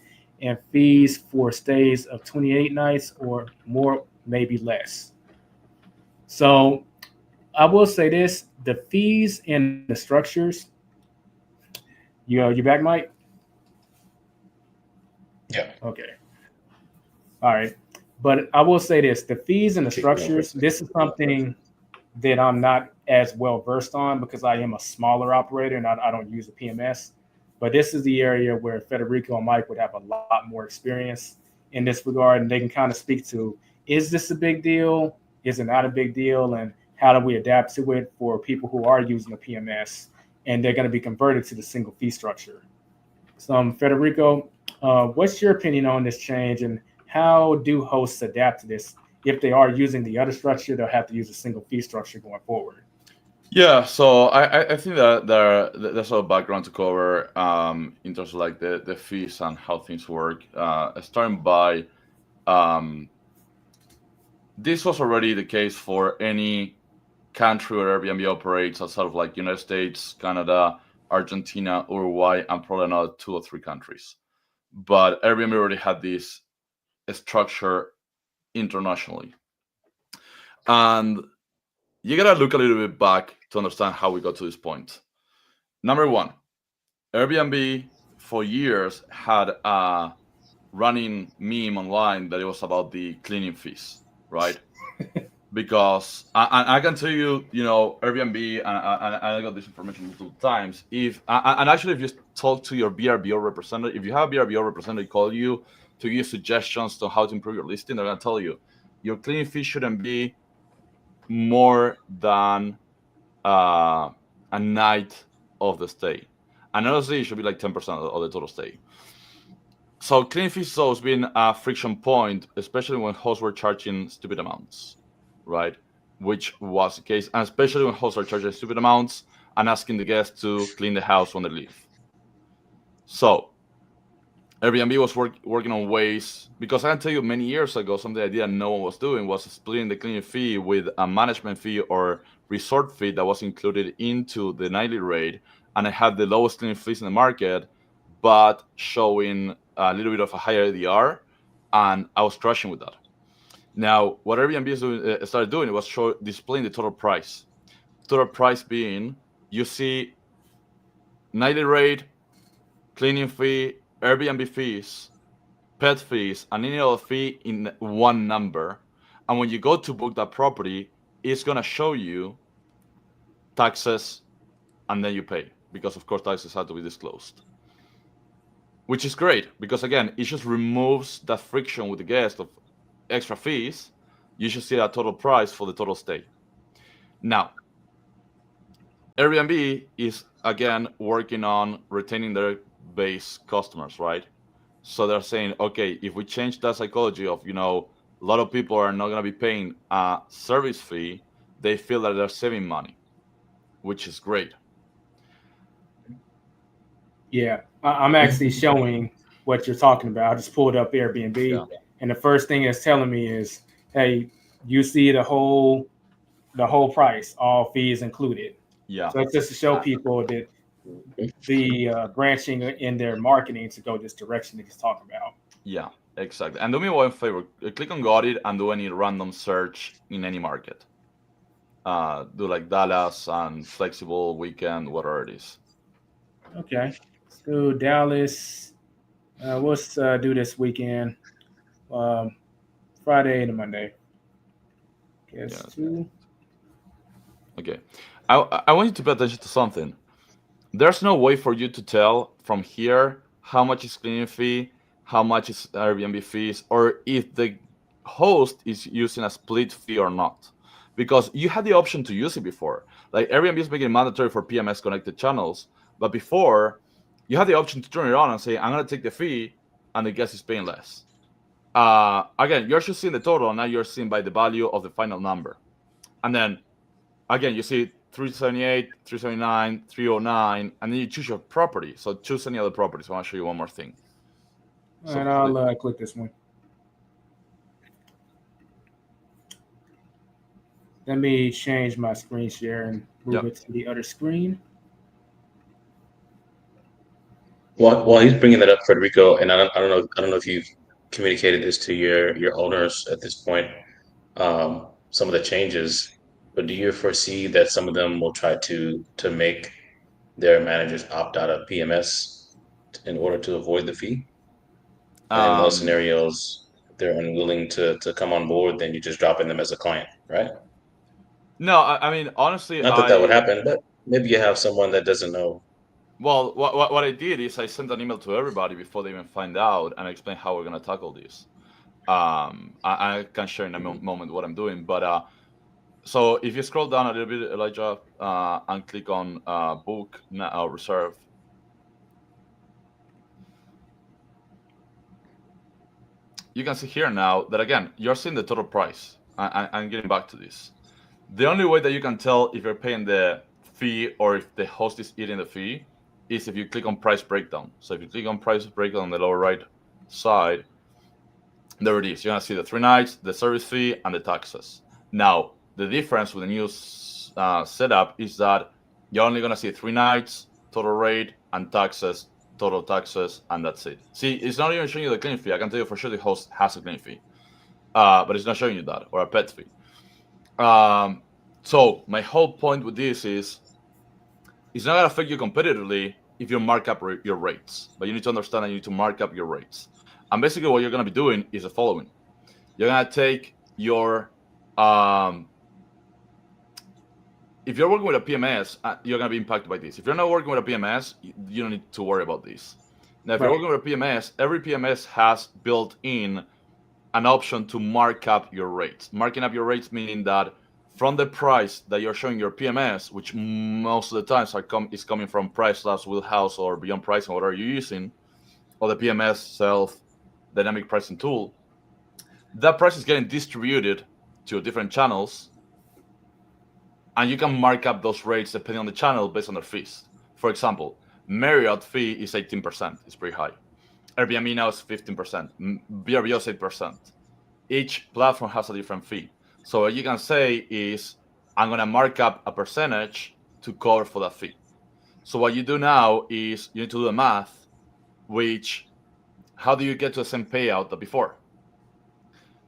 [SPEAKER 2] and fees for stays of 28 nights or more may be less. So I will say this, the fees and the structures, you back, Mike?
[SPEAKER 4] Yeah.
[SPEAKER 2] Okay. All right. But I will say this, the fees and the
[SPEAKER 4] Kick me off
[SPEAKER 2] structures,
[SPEAKER 4] real quick.
[SPEAKER 2] this is something that I'm not as well versed on because I am a smaller operator and I don't use a PMS. But this is the area where Federico and Mike would have a lot more experience in this regard, and they can kind of speak to, is this a big deal? Is it not a big deal? And how do we adapt to it for people who are using a PMS and they're going to be converted to the single fee structure? So, Federico, what's your opinion on this change, and how do hosts adapt to this? If they are using the other structure, they'll have to use a single fee structure going forward.
[SPEAKER 3] Yeah, so I think that there's a background to cover in terms of like the fees and how things work. Starting by this was already the case for any country where Airbnb operates outside of like United States, Canada, Argentina, Uruguay, and probably another 2 or 3 countries. But Airbnb already had this structure internationally. And you gotta look a little bit back to understand how we got to this point. Number one, Airbnb for years had a running meme online that it was about the cleaning fees, right? Because I can tell you, Airbnb, and I got this information multiple times. And actually, if you talk to your VRBO representative, if you have a VRBO representative call you to give suggestions to how to improve your listing, they're gonna tell you your cleaning fee shouldn't be more than a night of the stay. And honestly, it should be like 10% of the total stay. So cleaning fees has always been a friction point, especially when hosts were charging stupid amounts, right? Which was the case, and especially when hosts are charging stupid amounts and asking the guests to clean the house when they leave. So Airbnb was working on ways, because I can tell you many years ago, something I didn't know one was doing was splitting the cleaning fee with a management fee or resort fee that was included into the nightly rate. And I had the lowest cleaning fees in the market, but showing a little bit of a higher ADR, and I was crushing with that. Now, what Airbnb started doing was displaying the total price. Total price being, you see nightly rate, cleaning fee, Airbnb fees, pet fees, and any other fee in one number. And when you go to book that property, it's going to show you taxes, and then you pay, because of course taxes have to be disclosed. Which is great, because again, it just removes that friction with the guest of extra fees. You should see that total price for the total stay. Now, Airbnb is again working on retaining their base customers, right? So they're saying, okay, if we change that psychology of, a lot of people are not going to be paying a service fee, they feel that they're saving money, which is great.
[SPEAKER 2] Yeah, I'm actually showing what you're talking about. I just pulled up Airbnb, and the first thing it's telling me is, hey, you see the whole price, all fees included.
[SPEAKER 3] Yeah.
[SPEAKER 2] So it's just to show people that the branching in their marketing to go this direction that he's talking about.
[SPEAKER 3] Yeah, exactly. And do me one favor, click on Got It and do any random search in any market. Do like Dallas and flexible weekend, whatever it is.
[SPEAKER 2] Okay, let's do Dallas. Let's do this weekend, Friday to Monday.
[SPEAKER 3] Okay, I want you to pay attention to something. There's no way for you to tell from here how much is cleaning fee, how much is Airbnb fees, or if the host is using a split fee or not. Because you had the option to use it before. Like Airbnb is making it mandatory for PMS connected channels, but before you had the option to turn it on and say, I'm going to take the fee, and the guest is paying less. Again, you're just seeing the total, and now you're seeing by the value of the final number. And then, again, you see 378, 379, 309, and then you choose your property. So choose any other property. So I want to show you one more thing. So
[SPEAKER 2] And I'll click this one. Let me change my screen share and move it to the other screen.
[SPEAKER 4] While he's bringing that up, Federico, and I don't know if you've communicated this to your owners at this point, some of the changes, but do you foresee that some of them will try to make their managers opt out of PMS in order to avoid the fee? And in most scenarios, if they're unwilling to come on board, then you're just dropping them as a client, right?
[SPEAKER 3] No, I mean, honestly,
[SPEAKER 4] Not that that would happen, but maybe you have someone that doesn't know.
[SPEAKER 3] Well, what I did is I sent an email to everybody before they even find out, and I explained how we're going to tackle this. I can share in a moment what I'm doing, but so if you scroll down a little bit, Elijah, and click on book now reserve, you can see here now that again you're seeing the total price. I'm getting back to this. The only way that you can tell if you're paying the fee or if the host is eating the fee is if you click on price breakdown. So if you click on price breakdown on the lower right side, there it is. You're gonna see the 3 nights, the service fee, and the taxes. Now, the difference with the new setup is that you're only gonna see 3 nights, total rate, and taxes, total taxes, and that's it. See, it's not even showing you the clean fee. I can tell you for sure the host has a clean fee, but it's not showing you that, or a pet fee. So my whole point with this is it's not going to affect you competitively if you mark up your rates, but you need to understand that you need to mark up your rates. And basically what you're going to be doing is the following. You're going to take your, if you're working with a PMS, you're going to be impacted by this. If you're not working with a PMS, you don't need to worry about this. Now, if you're working with a PMS, every PMS has built in an option to mark up your rates. Marking up your rates meaning that from the price that you're showing your PMS, which most of the times is coming from Price Labs, Wheelhouse, or Beyond Pricing, whatever you're using, or the PMS self dynamic pricing tool, that price is getting distributed to different channels, and you can mark up those rates depending on the channel based on their fees. For example, Marriott fee is 18%. It's pretty high. Airbnb now is 15%. VRBO is 8%. Each platform has a different fee. So what you can say is, I'm going to mark up a percentage to cover for that fee. So what you do now is you need to do the math, which, how do you get to the same payout that before?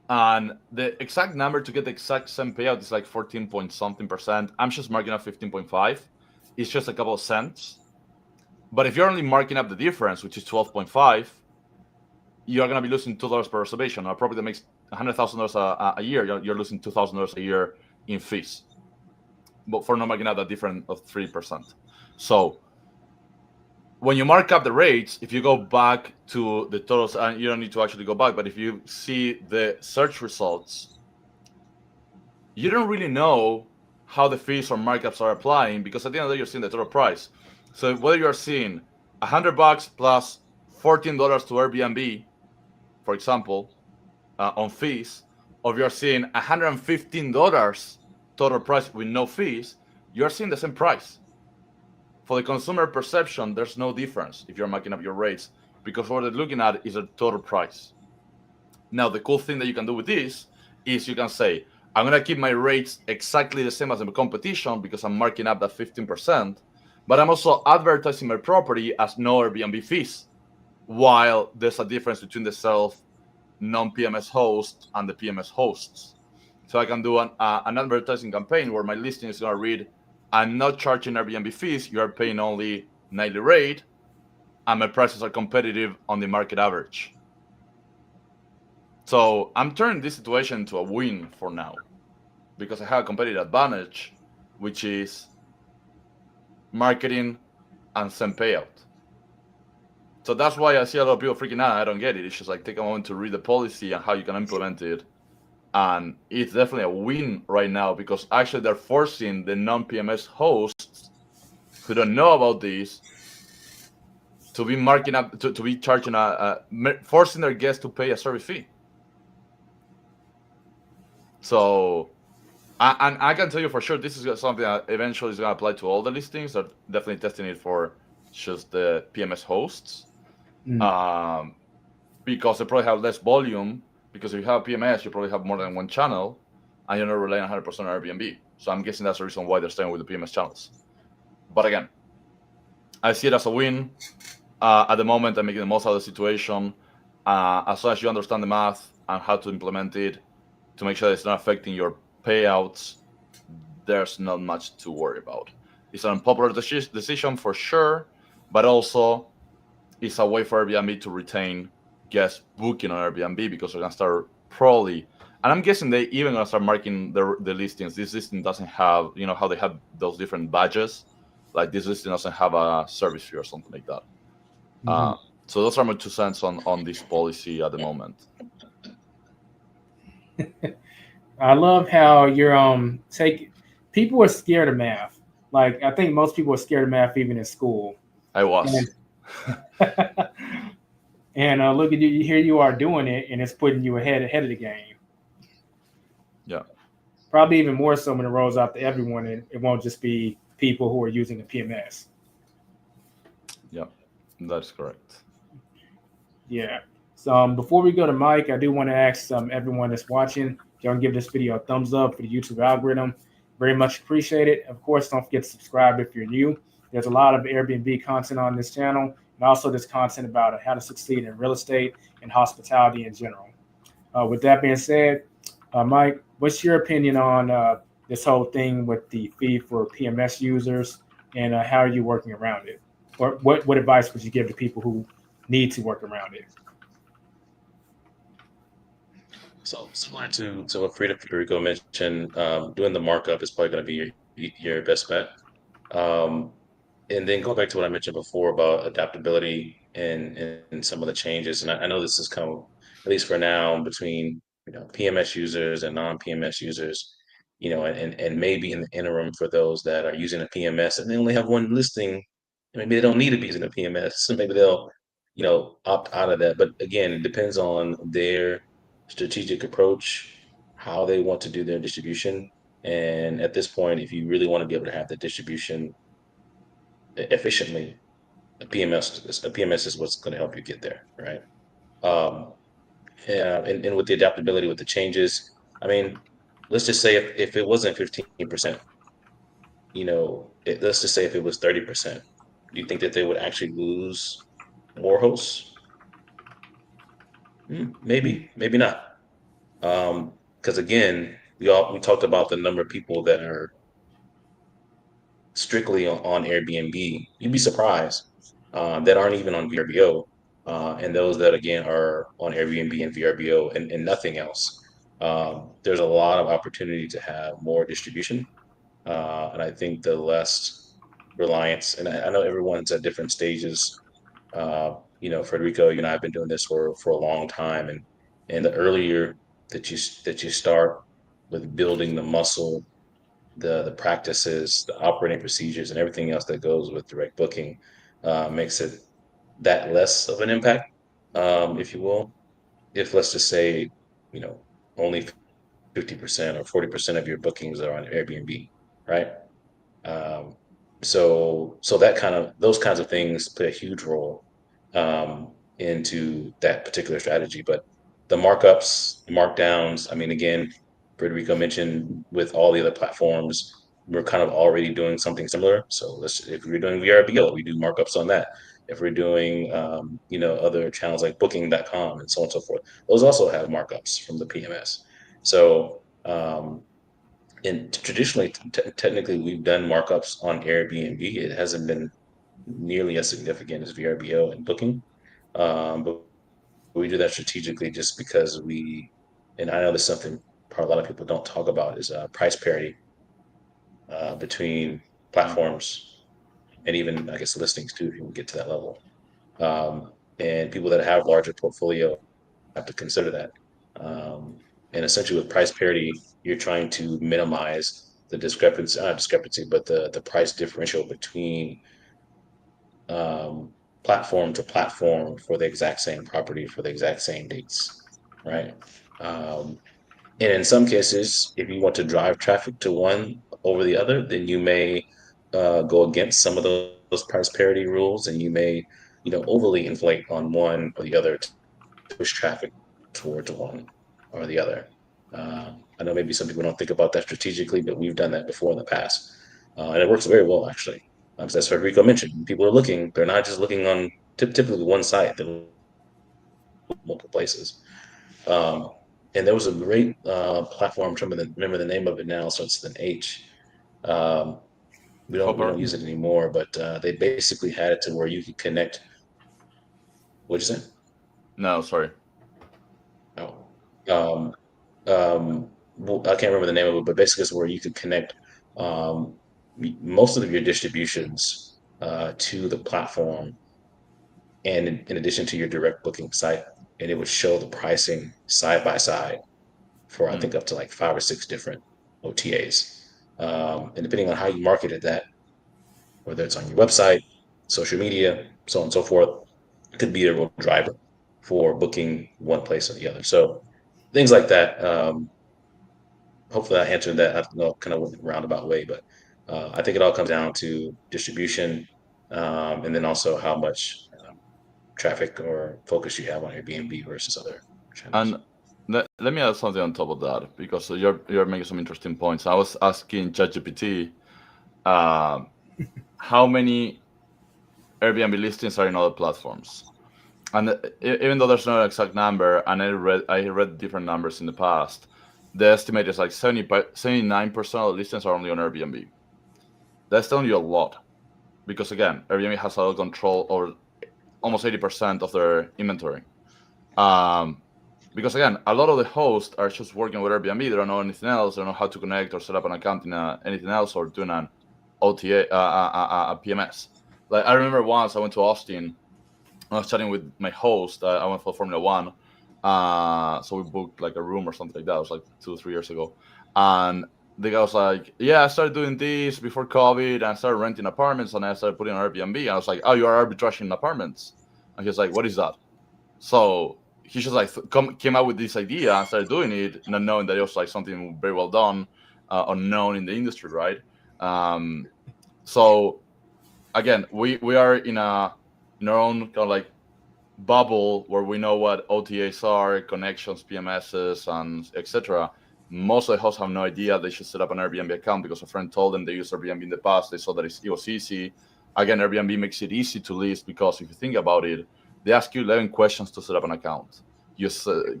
[SPEAKER 3] And the exact number to get the exact same payout is like 14 point something percent. I'm just marking up 15.5. It's just a couple of cents. But if you're only marking up the difference, which is 12.5, you're going to be losing $2 per reservation. A property that makes $100,000 a year, you're losing $2,000 a year in fees, but for not marking up that difference of 3%. So when you mark up the rates, if you go back to the totals, and you don't need to actually go back, but if you see the search results, you don't really know how the fees or markups are applying, because at the end of the day, you're seeing the total price. So whether you're seeing $100 plus $14 to Airbnb, for example, on fees, or if you're seeing $115 total price with no fees, you're seeing the same price. For the consumer perception, there's no difference if you're marking up your rates, because what they're looking at is a total price. Now, the cool thing that you can do with this is you can say, I'm going to keep my rates exactly the same as the competition because I'm marking up that 15%, but I'm also advertising my property as no Airbnb fees, while there's a difference between the self non-PMS host and the PMS hosts. So I can do an advertising campaign where my listing is going to read, I'm not charging Airbnb fees, you are paying only nightly rate, and my prices are competitive on the market average. So I'm turning this situation into a win for now, because I have a competitive advantage, which is marketing and same payout. So that's why I see a lot of people freaking out. I don't get it. It's just like, take a moment to read the policy and how you can implement it. And it's definitely a win right now, because actually they're forcing the non-PMS hosts who don't know about this to be marking up, to be charging forcing their guests to pay a service fee. So And I can tell you for sure, this is something that eventually is going to apply to all the listings. They're definitely testing it for just the PMS hosts, because they probably have less volume. Because if you have PMS, you probably have more than one channel, and you're not relying 100% on Airbnb. So I'm guessing that's the reason why they're staying with the PMS channels. But again, I see it as a win. At the moment, I'm making the most out of the situation. As long as you understand the math and how to implement it to make sure that it's not affecting your payouts, there's not much to worry about. It's an unpopular decision for sure, but also it's a way for Airbnb to retain guests booking on Airbnb, because they're gonna start probably, and I'm guessing they even gonna start marking the listings. This listing doesn't have, how they have those different badges. Like this listing doesn't have a service fee or something like that. So those are my 2 cents on this policy at the moment.
[SPEAKER 2] I love how you're take. People are scared of math. Like I think most people are scared of math even in school.
[SPEAKER 3] I was.
[SPEAKER 2] And look at you. Here you are doing it, and it's putting you ahead of the game.
[SPEAKER 3] Yeah.
[SPEAKER 2] Probably even more so when it rolls out to everyone, and it won't just be people who are using the PMS.
[SPEAKER 3] Yeah, that's correct.
[SPEAKER 2] Yeah. So before we go to Mike, I do want to ask everyone that's watching, y'all can give this video a thumbs up for the YouTube algorithm. Very much appreciate it. Of course, don't forget to subscribe if you're new. There's a lot of Airbnb content on this channel, and also there's content about how to succeed in real estate and hospitality in general. With that being said, Mike, what's your opinion on this whole thing with the fee for PMS users, and how are you working around it? Or what advice would you give to people who need to work around it?
[SPEAKER 4] So similar to what Federico mentioned, doing the markup is probably going to be your best bet. Um, and then go back to what I mentioned before about adaptability and some of the changes. And I know this has come, at least for now, between PMS users and non-PMS users, and maybe in the interim for those that are using a PMS and they only have one listing, maybe they don't need to be using a PMS, so maybe they'll, opt out of that. But again, it depends on their strategic approach, how they want to do their distribution. And at this point, if you really want to be able to have the distribution efficiently, a PMS is what's going to help you get there, right? Um, and with the adaptability, with the changes, I mean, let's just say if it wasn't 15%, let's just say if it was 30%, do you think that they would actually lose more hosts? Maybe, maybe not. Because again, we talked about the number of people that are strictly on Airbnb. You'd be surprised that aren't even on VRBO, and those that again are on Airbnb and VRBO and nothing else. There's a lot of opportunity to have more distribution, and I think the less reliance. And I know everyone's at different stages. Federico, you and I have been doing this for a long time, and the earlier that you start with building the muscle, the practices, the operating procedures, and everything else that goes with direct booking, makes it that less of an impact, if you will. If let's just say, you know, only 50% or 40% of your bookings are on Airbnb, right? Um, so those kinds of things play a huge role into that particular strategy. But the markups, the markdowns, I mean, again, Federico mentioned with all the other platforms, we're kind of already doing something similar. So if we're doing VRBO, we do markups on that. If we're doing, other channels like booking.com and so on and so forth, those also have markups from the PMS. So, and traditionally, technically, we've done markups on Airbnb. It hasn't been nearly as significant as VRBO and Booking, but we do that strategically just because and I know there's something probably a lot of people don't talk about is price parity between platforms and even I guess listings too, if you can get to that level. And people that have larger portfolio have to consider that. And essentially, with price parity, you're trying to minimize the discrepancy, not discrepancy, but the price differential between um, platform to platform for the exact same property for the exact same dates, right? Um, And in some cases, if you want to drive traffic to one over the other, then you may go against some of those price parity rules, and you may, overly inflate on one or the other to push traffic towards one or the other. I know maybe some people don't think about that strategically, but we've done that before in the past, and it works very well actually. Because as Federico mentioned, when people are looking, they're not just looking on typically one site; they're looking multiple places. Um, and there was a great platform. I'm trying to remember the name of it now. Starts with an H. Um, we don't
[SPEAKER 3] Hopper?
[SPEAKER 4] use it anymore, but they basically had it to where you could connect. What'd you say?
[SPEAKER 3] No, sorry.
[SPEAKER 4] Oh, um, well, I can't remember the name of it, but basically it's where you could connect um, most of your distributions to the platform, and in addition to your direct booking site, and it would show the pricing side by side for I
[SPEAKER 3] Mm.
[SPEAKER 4] think up to like 5 or 6 different OTAs. And depending on how you marketed that, whether it's on your website, social media, so on and so forth, it could be a real driver for booking one place or the other. So things like that. Hopefully, I answered that. I don't know, kind of went a roundabout way, but I think it all comes down to distribution, and then also how much traffic or focus you have on Airbnb versus other channels.
[SPEAKER 3] And let me add something on top of that, because you're making some interesting points. I was asking ChatGPT how many Airbnb listings are in other platforms, and even though there's no exact number, and I read different numbers in the past, the estimate is like 79% of the listings are only on Airbnb. That's telling you a lot, because again, Airbnb has a lot of control over almost 80% of their inventory. Because again, a lot of the hosts are just working with Airbnb. They don't know anything else. They don't know how to connect or set up an account in anything else, or doing an OTA, a PMS. Like I remember once I went to Austin. I was chatting with my host. I went for Formula One, so we booked like a room or something like that. It was like 2 or 3 years ago, and the guy was like, "Yeah, I started doing this before COVID, and I started renting apartments, and I started putting on Airbnb." And I was like, "Oh, you are arbitraging apartments?" And he was like, "What is that?" So he just like came out with this idea and started doing it, not knowing that it was like something very well done, unknown in the industry, right? So again, we are in our own kind of like bubble where we know what OTAs are, connections, PMSs, and etc. Most of the hosts have no idea they should set up an Airbnb account because a friend told them they used Airbnb in the past. They saw that it was easy. Again, Airbnb makes it easy to list because if you think about it, they ask you 11 questions to set up an account. You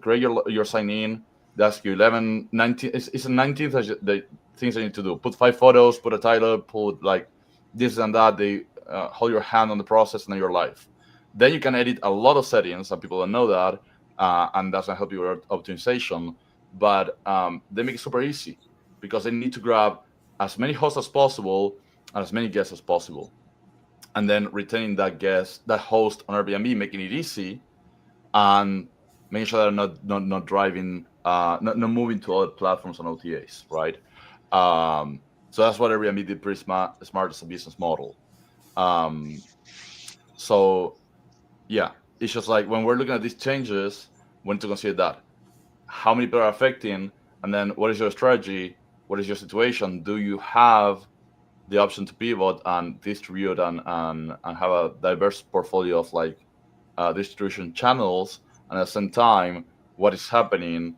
[SPEAKER 3] create your sign in. They ask you 11, 19. It's a 19th the things I need to do. Put 5 photos, put a title, put like this and that. They hold your hand on the process, and then you're live. Then you can edit a lot of settings, and people don't know that, and that's gonna help you with optimization. But they make it super easy because they need to grab as many hosts as possible and as many guests as possible, and then retaining that host on Airbnb, making it easy, and making sure they're not driving, not moving to other platforms and OTAs, right? So that's what Airbnb did pretty smart as a business model. So yeah, it's just like when we're looking at these changes, we need to consider that how many people are affecting, and then what is your strategy? What is your situation? Do you have the option to pivot and distribute and have a diverse portfolio of like distribution channels, and at the same time, what is happening?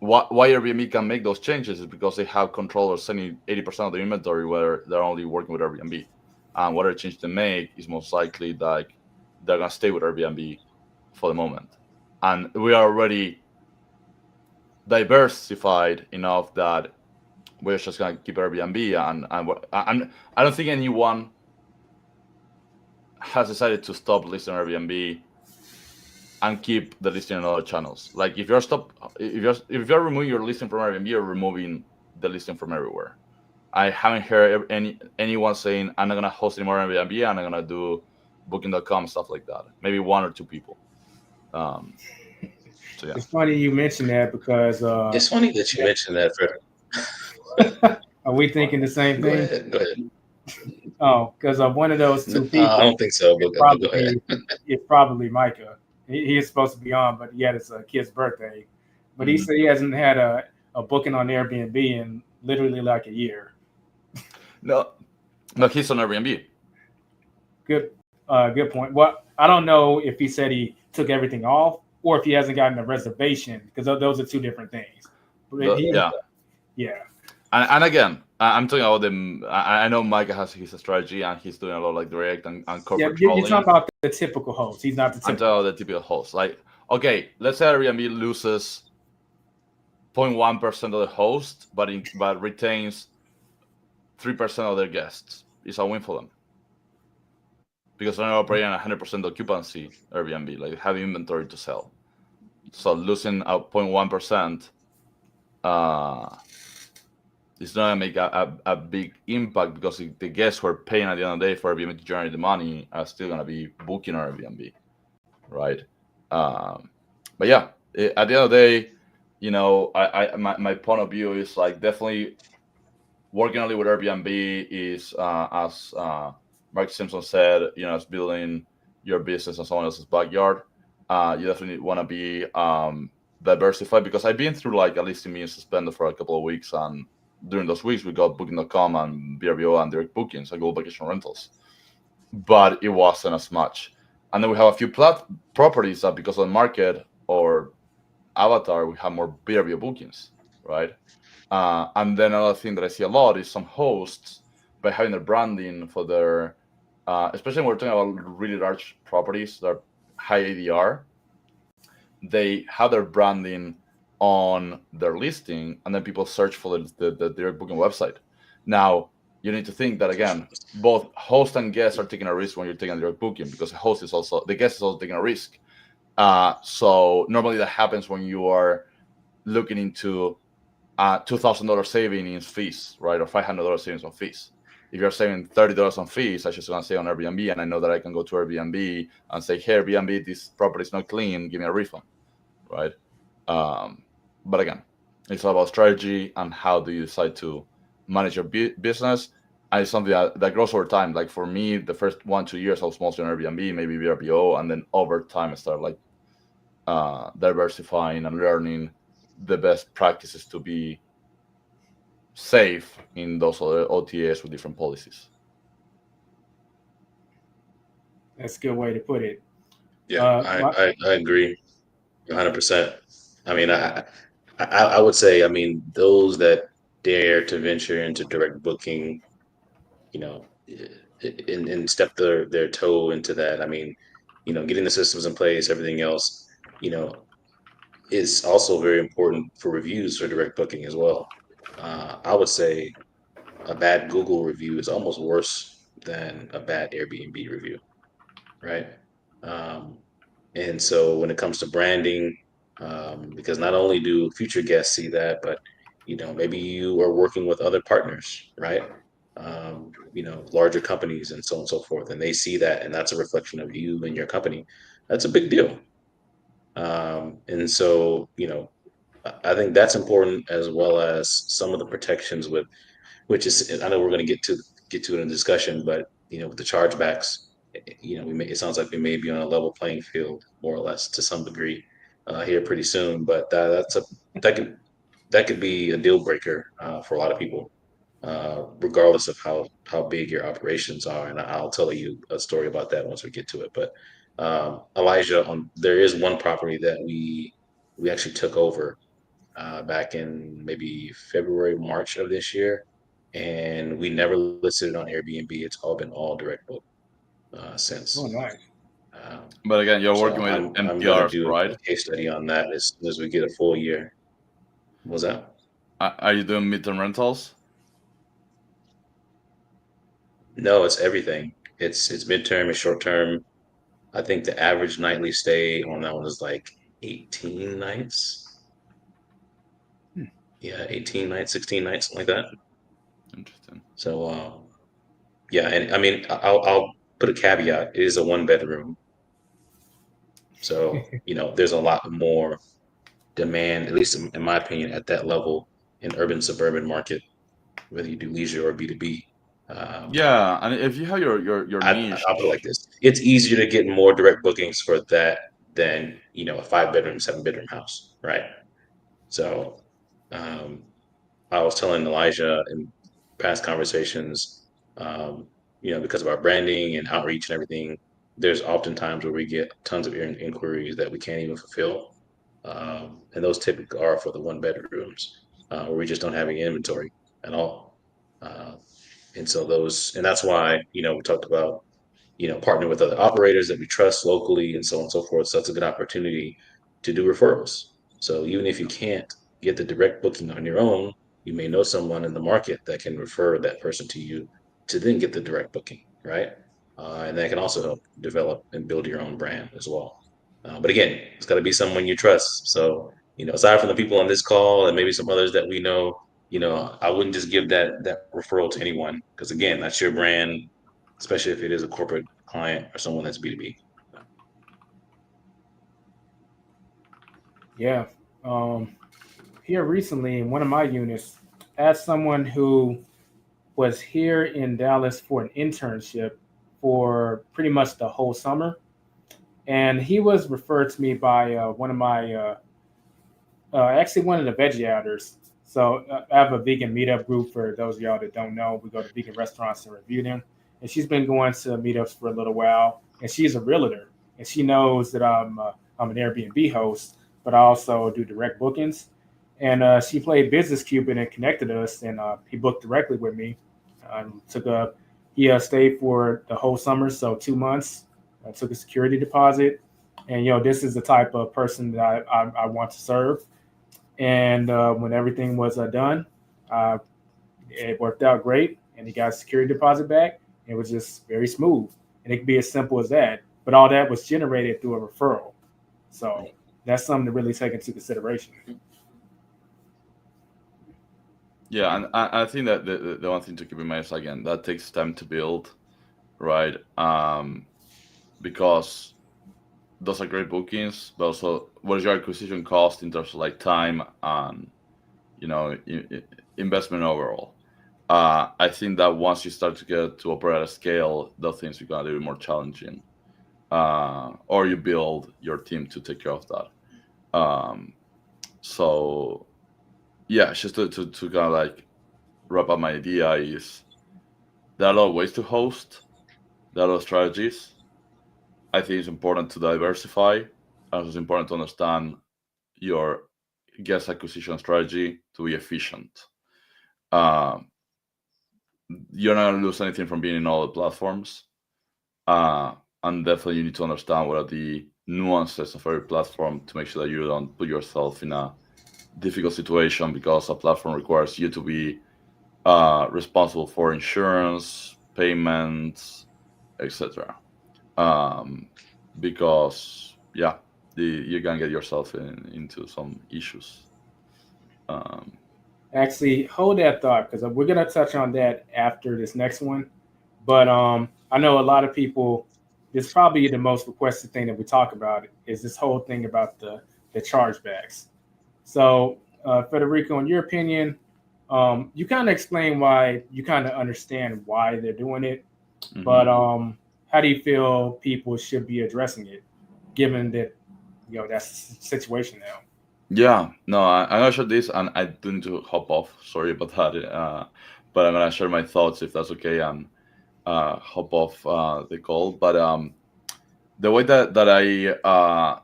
[SPEAKER 3] Why Airbnb can make those changes is because they have control of 80% of the inventory where they're only working with Airbnb, and whatever change they make is most likely like they're gonna stay with Airbnb for the moment, and we are already diversified enough that we're just gonna keep Airbnb, and I don't think anyone has decided to stop listing Airbnb and keep the listing on other channels. Like if you're removing your listing from Airbnb, you're removing the listing from everywhere. I haven't heard anyone saying I'm not gonna host anymore on Airbnb and I'm gonna do Booking.com, stuff like that. Maybe 1 or 2 people. So yeah.
[SPEAKER 2] It's funny you mentioned that because
[SPEAKER 4] It's funny that you mentioned that, Fred.
[SPEAKER 2] are we thinking the same
[SPEAKER 4] Go
[SPEAKER 2] thing?
[SPEAKER 4] ahead. Go ahead.
[SPEAKER 2] Oh, because one of those two
[SPEAKER 4] I
[SPEAKER 2] people
[SPEAKER 4] don't think so, but go ahead.
[SPEAKER 2] it's probably Micah. He is supposed to be on, but he had his kid's birthday. But he said he hasn't had a a booking on Airbnb in literally like a year.
[SPEAKER 3] No, he's on Airbnb.
[SPEAKER 2] Good point. Well, I don't know if he said he took everything off or if he hasn't gotten a reservation, because those are two different things. But yeah.
[SPEAKER 3] And again, I'm talking about them. I know Micah has his strategy and he's doing a lot like direct and corporate trolling.
[SPEAKER 2] You're talking about the typical host. He's not the typical.
[SPEAKER 3] I'm talking about the typical host. Like, okay, let's say Airbnb loses 0.1% of the host, but retains 3% of their guests. It's a win for them. Because they're not operating at 100% occupancy Airbnb, like having inventory to sell. So losing 0.1%, it's not gonna make a big impact, because the guests who are paying at the end of the day for Airbnb to generate the money are still gonna be booking on Airbnb, right? But yeah, at the end of the day, my point of view is like definitely working only with Airbnb is as Mark Simpson said, it's building your business in someone else's backyard. You definitely want to be diversified, because I've been through like at least a million suspended for a couple of weeks, and during those weeks we got Booking.com and VRBO and direct bookings and Global Vacation Rentals, but it wasn't as much. And then we have a few properties that, because of the market or avatar, we have more VRBO bookings, right? And then another thing that I see a lot is some hosts, by having their branding for their, especially when we're talking about really large properties that are high ADR, they have their branding on their listing, and then people search for the direct booking website. Now, you need to think that, again, both host and guests are taking a risk when you're taking a direct booking, because the guest is also taking a risk. So normally that happens when you are looking into $2,000 saving in fees, right? Or $500 savings on fees. If you're saving $30 on fees, I just want to say on Airbnb, and I know that I can go to Airbnb and say, hey, Airbnb, this property is not clean, give me a refund, right? But again, it's all about strategy and how do you decide to manage your business. And it's something that grows over time. Like for me, the first 1-2 years, I was mostly on Airbnb, maybe VRBO, and then over time, I started like diversifying and learning the best practices to be safe in those other OTAs with different policies.
[SPEAKER 2] That's a good way to put it.
[SPEAKER 4] Yeah, I agree 100%. I mean, I would say, I mean, those that dare to venture into direct booking, and step their toe into that. I mean, getting the systems in place, everything else, is also very important for reviews for direct booking as well. I would say a bad Google review is almost worse than a bad Airbnb review, right? And so when it comes to branding, because not only do future guests see that, but maybe you are working with other partners, right? Larger companies and so on and so forth, and they see that, and that's a reflection of you and your company. That's a big deal. And so, I think that's important, as well as some of the protections which is, I know we're going to get to it in a discussion, but with the chargebacks, it sounds like we may be on a level playing field, more or less, to some degree, here pretty soon. But that could be a deal breaker for a lot of people, regardless of how big your operations are. And I'll tell you a story about that once we get to it. But Elijah, there is one property that we actually took over back in maybe February, March of this year, and we never listed it on Airbnb. It's all direct book since.
[SPEAKER 2] Oh, nice.
[SPEAKER 3] But again, you're working with
[SPEAKER 4] I'm going to
[SPEAKER 3] MPRs,
[SPEAKER 4] do
[SPEAKER 3] right?
[SPEAKER 4] a case study on that as soon as we get a full year. What was that?
[SPEAKER 3] Are you doing midterm rentals?
[SPEAKER 4] No, it's everything. It's midterm, it's short term. I think the average nightly stay on that one is like 18 nights. Yeah, 18 nights, 16 nights, something like that.
[SPEAKER 3] Interesting.
[SPEAKER 4] So, yeah, and I mean, I'll put a caveat. It is a 1-bedroom. So, there's a lot more demand, at least in my opinion, at that level in urban suburban market, whether you do leisure or B2B.
[SPEAKER 3] Yeah, and if you have your niche,
[SPEAKER 4] I'll put it like this: it's easier to get more direct bookings for that than a 5-bedroom, 7-bedroom house, right? So, I was telling Elijah in past conversations, because of our branding and outreach and everything, there's often times where we get tons of inquiries that we can't even fulfill. And those typically are for the one bedrooms, where we just don't have any inventory at all. Uh, and that's why, we talked about, partnering with other operators that we trust locally and so on and so forth. So that's a good opportunity to do referrals. So even if you can't get the direct booking on your own, you may know someone in the market that can refer that person to you to then get the direct booking, right? And that can also help develop and build your own brand as well. But again, it's got to be someone you trust. So, aside from the people on this call and maybe some others that we know, I wouldn't just give that referral to anyone because again, that's your brand, especially if it is a corporate client or someone that's B2B.
[SPEAKER 2] Yeah. Here recently in one of my units, I had someone who was here in Dallas for an internship for pretty much the whole summer. And he was referred to me by one of my, actually one of the veggie outers. So I have a vegan meetup group for those of y'all that don't know. We go to vegan restaurants and review them. And she's been going to meetups for a little while. And she's a realtor. And she knows that I'm an Airbnb host, but I also do direct bookings. And she played Business Cupid and connected us. And he booked directly with me. He stayed for the whole summer, so 2 months. I took a security deposit. And, this is the type of person that I want to serve. And when everything was done, uh, it worked out great, and he got a security deposit back. It was just very smooth, and it could be as simple as that. But all that was generated through a referral, so that's something to really take into consideration.
[SPEAKER 3] Yeah, and I think that the one thing to keep in mind is again that takes time to build, right? Because those are great bookings, but also what is your acquisition cost in terms of like time and investment overall. I think that once you start to get to operate at a scale, those things become a little more challenging, or you build your team to take care of that. So yeah, just to kind of like wrap up my idea is there are a lot of ways to host, there are a lot of strategies. I think it's important to diversify. It's important to understand your guest acquisition strategy to be efficient. Um, you're not going to lose anything from being in all the platforms. And definitely you need to understand what are the nuances of every platform to make sure that you don't put yourself in a difficult situation because a platform requires you to be responsible for insurance, payments, etc. Because you're gonna get yourself into some issues.
[SPEAKER 2] Actually, hold that thought because we're gonna touch on that after this next one. But I know a lot of people. This is probably the most requested thing that we talk about is this whole thing about the chargebacks. So, Federico, in your opinion, you kind of explain why you kind of understand why they're doing it, but how do you feel people should be addressing it, given that that's the situation now?
[SPEAKER 3] Yeah, no, I'm gonna share this, and I do need to hop off. Sorry about that, but I'm gonna share my thoughts if that's okay, and hop off the call. But the way that I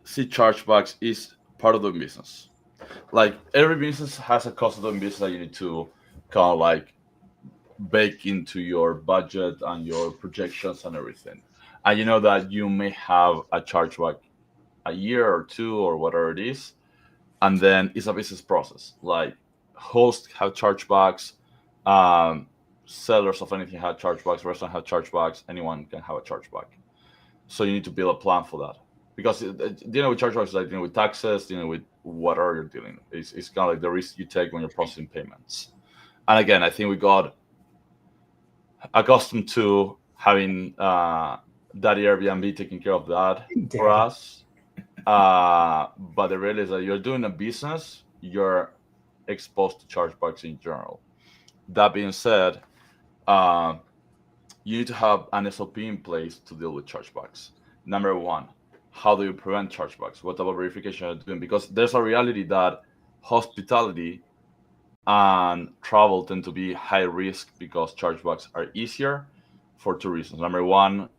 [SPEAKER 3] see chargebacks is part of the business. Like every business has a cost of doing business that you need to kind of like bake into your budget and your projections and everything. And you know that you may have a chargeback a year or two or whatever it is, and then it's a business process. Like hosts have chargebacks, um, sellers of anything have chargebacks, restaurants have chargebacks, anyone can have a chargeback. So you need to build a plan for that because dealing with chargebacks is like dealing with taxes, dealing with whatever you're dealing. It's kind of like the risk you take when you're processing payments. And again, I think we got accustomed to having Daddy Airbnb taking care of that for us. But the reality is that you're doing a business, you're exposed to chargebacks in general. That being said, you need to have an SOP in place to deal with chargebacks. Number one, how do you prevent chargebacks? What type of verification are you doing? Because there's a reality that hospitality and travel tend to be high risk because chargebacks are easier for two reasons. Number one,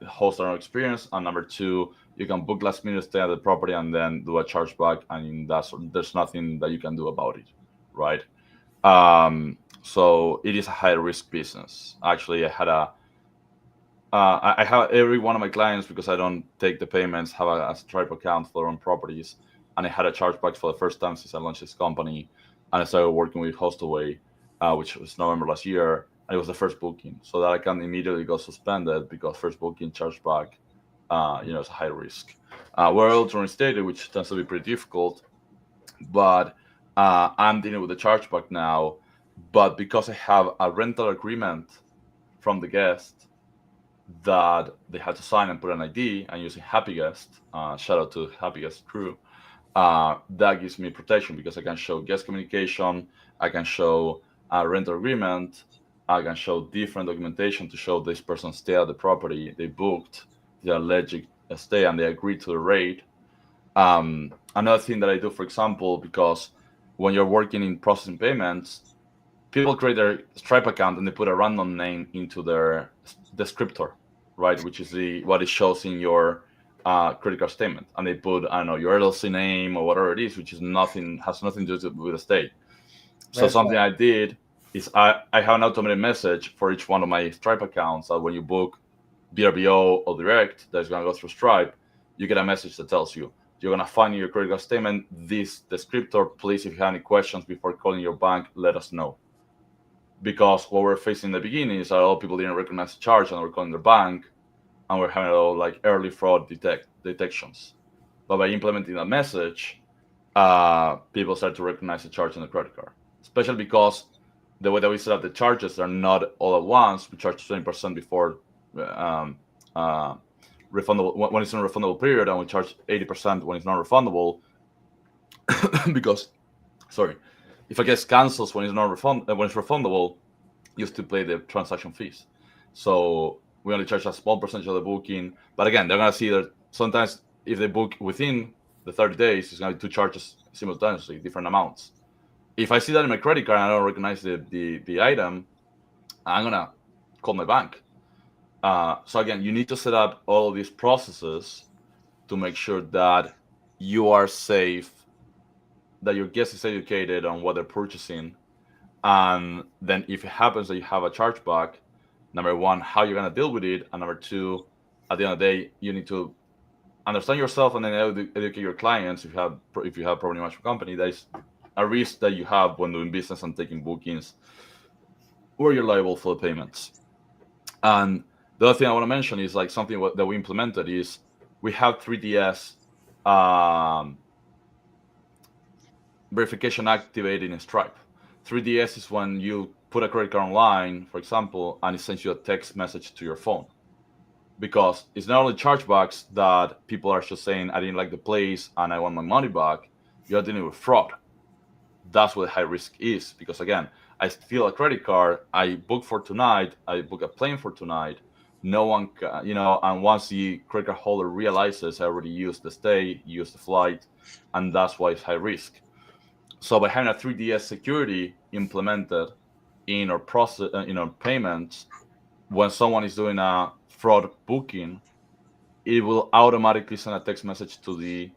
[SPEAKER 3] hosts are no experience, and number two, you can book last minute stay at the property and then do a chargeback, and there's nothing that you can do about it, right? So it is a high risk business. Actually, I have every one of my clients, because I don't take the payments, have a Stripe account for their own properties, and I had a chargeback for the first time since I launched this company, and I started working with Hostaway, which was November last year, and it was the first booking, so that account immediately got suspended because first booking chargeback, it's a high risk. We're also reinstated, which tends to be pretty difficult, but I'm dealing with the chargeback now. But because I have a rental agreement from the guest that they had to sign and put an ID, and using Happy Guest, shout out to Happy Guest crew, that gives me protection because I can show guest communication, I can show a rental agreement, I can show different documentation to show this person stay at the property, they booked the alleged stay, and they agreed to the rate. Another thing that I do, for example, because when you're working in processing payments, people create their Stripe account and they put a random name into their descriptor, right? Which is what it shows in your credit card statement, and they put, I don't know, your LLC name or whatever it is, which is has nothing to do with the state. So
[SPEAKER 2] That's
[SPEAKER 3] something
[SPEAKER 2] right.
[SPEAKER 3] I did is I have an automated message for each one of my Stripe accounts that when you book VRBO or direct, that's going to go through Stripe, you get a message that tells you, you're going to find in your credit card statement this descriptor. Please, if you have any questions before calling your bank, let us know. Because what we're facing in the beginning is that a lot of people didn't recognize the charge and were calling their bank, and we're having a lot of like early fraud detections. But by implementing that message, people start to recognize the charge on the credit card, especially because the way that we set up the charges are not all at once. We charge 20% before refundable when it's in a refundable period, and we charge 80% when it's not refundable. Because, sorry, if a guest cancels when it's not when it's refundable, you still pay the transaction fees. So we only charge a small percentage of the booking. But again, they're gonna see that sometimes if they book within the 30 days, it's gonna be two charges simultaneously, different amounts. If I see that in my credit card and I don't recognize the item, I'm gonna call my bank. So again, you need to set up all of these processes to make sure that you are safe, that your guest is educated on what they're purchasing, and then if it happens that you have a chargeback, number one, how you're gonna deal with it, and number two, at the end of the day, you need to understand yourself and then educate your clients. If you have property management company, that is a risk that you have when doing business and taking bookings, where you're liable for the payments. And the other thing I want to mention is like something that we implemented is we have 3DS verification activated in Stripe. 3DS is when you put a credit card online, for example, and it sends you a text message to your phone. Because it's not only chargebacks that people are just saying, I didn't like the place and I want my money back. You're dealing with fraud. That's what high risk is. Because again, I steal a credit card, I book for tonight, I book a plane for tonight. No one, and once the credit card holder realizes I already used the stay, used the flight, and that's why it's high risk. So by having a 3DS security implemented in our process, in our payments, when someone is doing a fraud booking, it will automatically send a text message to the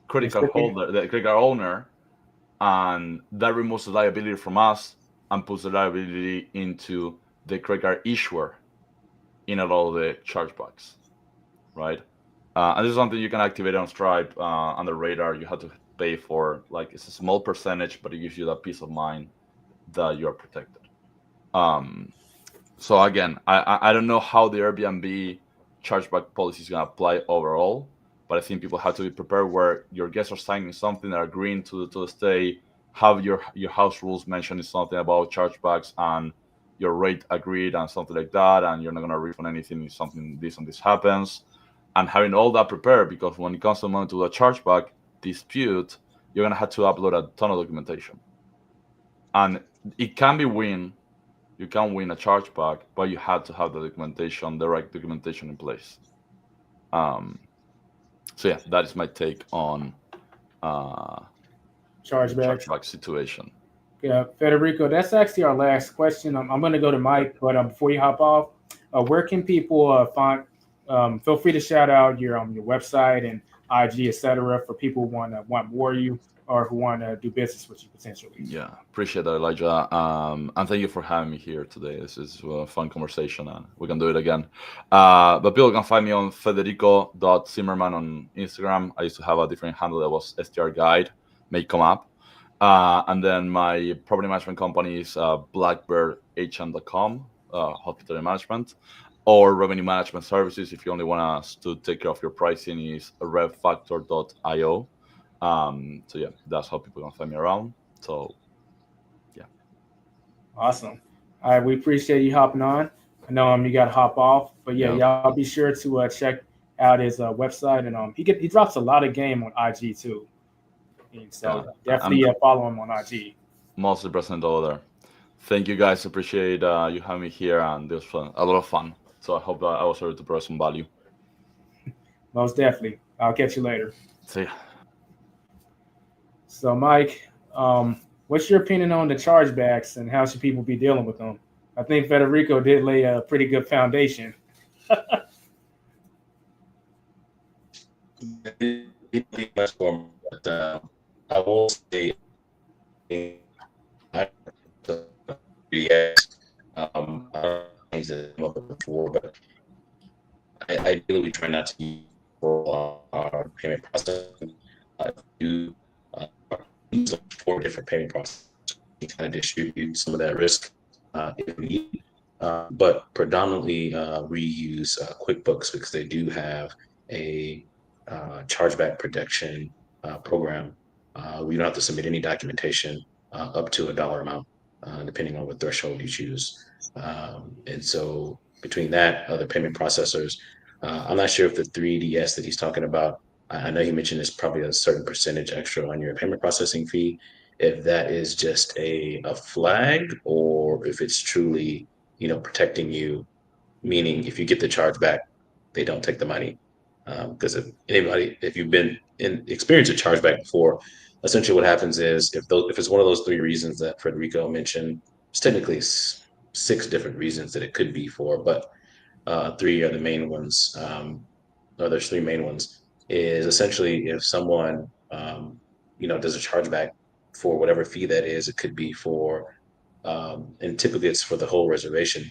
[SPEAKER 3] credit card holder, the credit card owner, and that removes the liability from us and puts the liability into the credit card issuer in a lot of the chargebacks, right? And this is something you can activate on Stripe on the radar. You have to pay for, like, it's a small percentage, but it gives you that peace of mind that you are protected. So again, I don't know how the Airbnb chargeback policy is going to apply overall, but I think people have to be prepared where your guests are signing something, they're agreeing to the stay, have your house rules mentioning something about chargebacks and your rate agreed and something like that, and you're not going to refund anything if something this and this happens, and having all that prepared, because when it comes to the moment to a chargeback dispute, you're going to have to upload a ton of documentation. And it can be you can win a chargeback, but you have to have the documentation, the right documentation in place. So yeah, that is my take on
[SPEAKER 2] Chargebacks.
[SPEAKER 3] chargeback situation.
[SPEAKER 2] Yeah, Federico, that's actually our last question. I'm going to go to Mike, but before you hop off, where can people find? Feel free to shout out your website and IG, etc., for people who want more of you or who want to do business with you potentially.
[SPEAKER 3] Yeah, appreciate that, Elijah. And thank you for having me here today. This is a fun conversation, and we can do it again. But people can find me on federico.zimmerman on Instagram. I used to have a different handle that was STR Guide, may come up. And then my property management company is blackbirdhm.com, hospitality management, or revenue management services. If you only want us to take care of your pricing, is revfactor.io. So yeah, that's how people can find me around. So yeah.
[SPEAKER 2] Awesome. All right, we appreciate you hopping on. I know you got to hop off, but yeah,
[SPEAKER 3] Yeah.
[SPEAKER 2] y'all be sure to check out his website, and he drops a lot of game on IG too. And so definitely follow him on IG.
[SPEAKER 3] Mostly present over there. Thank you guys. Appreciate you having me here, and it was fun, a lot of fun. So I hope that I was able to provide some value.
[SPEAKER 2] Most definitely. I'll catch you later.
[SPEAKER 3] See ya.
[SPEAKER 2] So Mike, what's your opinion on the chargebacks and how should people be dealing with them? I think Federico did lay a pretty good foundation.
[SPEAKER 4] Much more, but I will say, I yes, I don't know things that came up before, but I ideally try not to use for our payment processing. I do use 4 different payment processes to kind of distribute some of that risk if we need. But predominantly we use QuickBooks because they do have a chargeback protection program. We don't have to submit any documentation up to a dollar amount, depending on what threshold you choose. And so between that, other payment processors, I'm not sure if the 3DS that he's talking about, I know he mentioned it's probably a certain percentage extra on your payment processing fee. If that is just a flag, or if it's truly, protecting you, meaning if you get the charge back, they don't take the money. Because if you've been in experience a chargeback before, essentially what happens is if it's one of those 3 reasons that Federico mentioned, it's technically 6 different reasons that it could be for, but 3 are the main ones. Or there's 3 main ones. Is essentially if someone does a chargeback for whatever fee that is, it could be for, and typically it's for the whole reservation.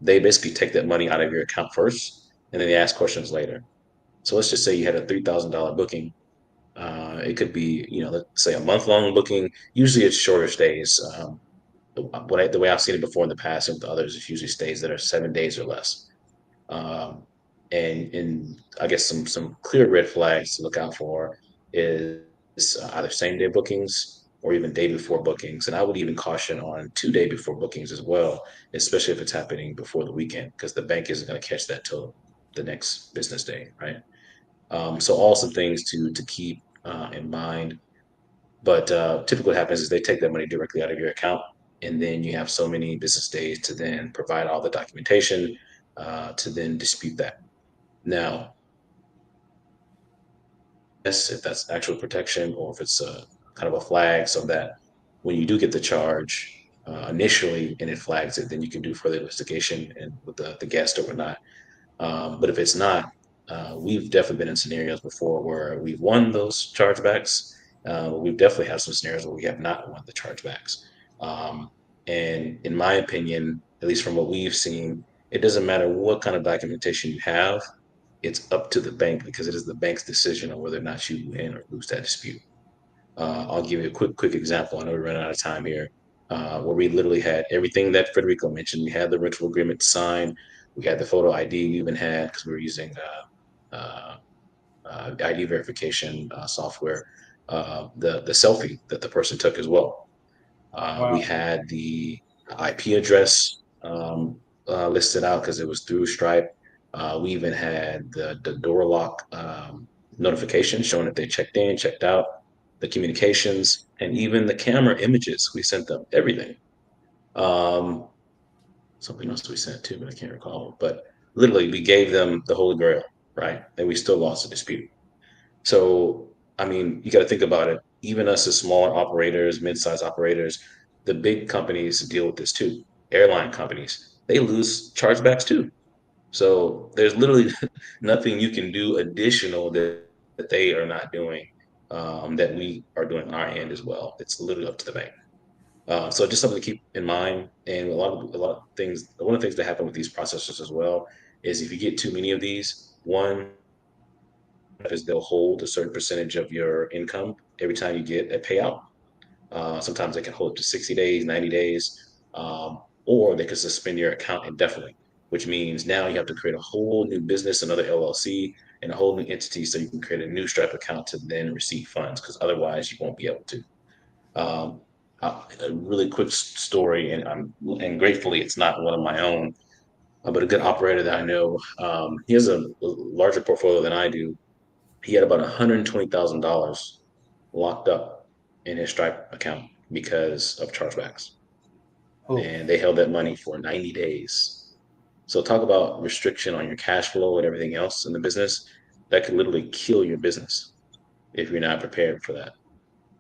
[SPEAKER 4] They basically take that money out of your account first, and then they ask questions later. So let's just say you had a $3,000 booking. It could be, let's say a month-long booking. Usually it's shorter stays. The way I've seen it before in the past and with others, it's usually stays that are 7 days or less. And I guess some clear red flags to look out for is either same day bookings or even day before bookings. And I would even caution on 2 day before bookings as well, especially if it's happening before the weekend, because the bank isn't going to catch that till the next business day, right? So all some things to keep in mind. But typically what happens is they take that money directly out of your account, and then you have so many business days to then provide all the documentation to then dispute that. Now, yes, if that's actual protection or if it's kind of a flag, so that when you do get the charge initially and it flags it, then you can do further investigation and with the guest or whatnot. But if it's not, we've definitely been in scenarios before where we've won those chargebacks. We've definitely had some scenarios where we have not won the chargebacks. And in my opinion, at least from what we've seen, it doesn't matter what kind of documentation you have. It's up to the bank because it is the bank's decision on whether or not you win or lose that dispute. I'll give you a quick example. I know we're running out of time here, where we literally had everything that Federico mentioned. We had the rental agreement signed. We had the photo ID. We even had, because we were using ID verification software, the selfie that the person took as well.
[SPEAKER 2] Wow.
[SPEAKER 4] We had the IP address listed out because it was through Stripe. We even had the door lock notification showing that they checked in, checked out, the communications, and even the camera images. We sent them everything. Something else we sent too, but I can't recall. But literally, we gave them the Holy Grail, right? And we still lost the dispute. So I mean, you got to think about it. Even us as smaller operators, mid-sized operators, the big companies deal with this too. Airline companies, they lose chargebacks too. So there's literally nothing you can do additional that they are not doing, that we are doing on our end as well. It's literally up to the bank. So just something to keep in mind. And a lot of things. One of the things that happen with these processors as well is if you get too many of these, one is they'll hold a certain percentage of your income every time you get a payout. Sometimes they can hold up to 60 days, 90 days, or they can suspend your account indefinitely, which means now you have to create a whole new business, another LLC, and a whole new entity so you can create a new Stripe account to then receive funds, because otherwise you won't be able to. Um, a really quick story, and gratefully it's not one of my own, but a good operator that I know. He has a larger portfolio than I do. He had about $120,000 locked up in his Stripe account because of chargebacks,
[SPEAKER 2] Oh,
[SPEAKER 4] and they held that money for 90 days. So talk about restriction on your cash flow and everything else in the business. That could literally kill your business if you're not prepared for that.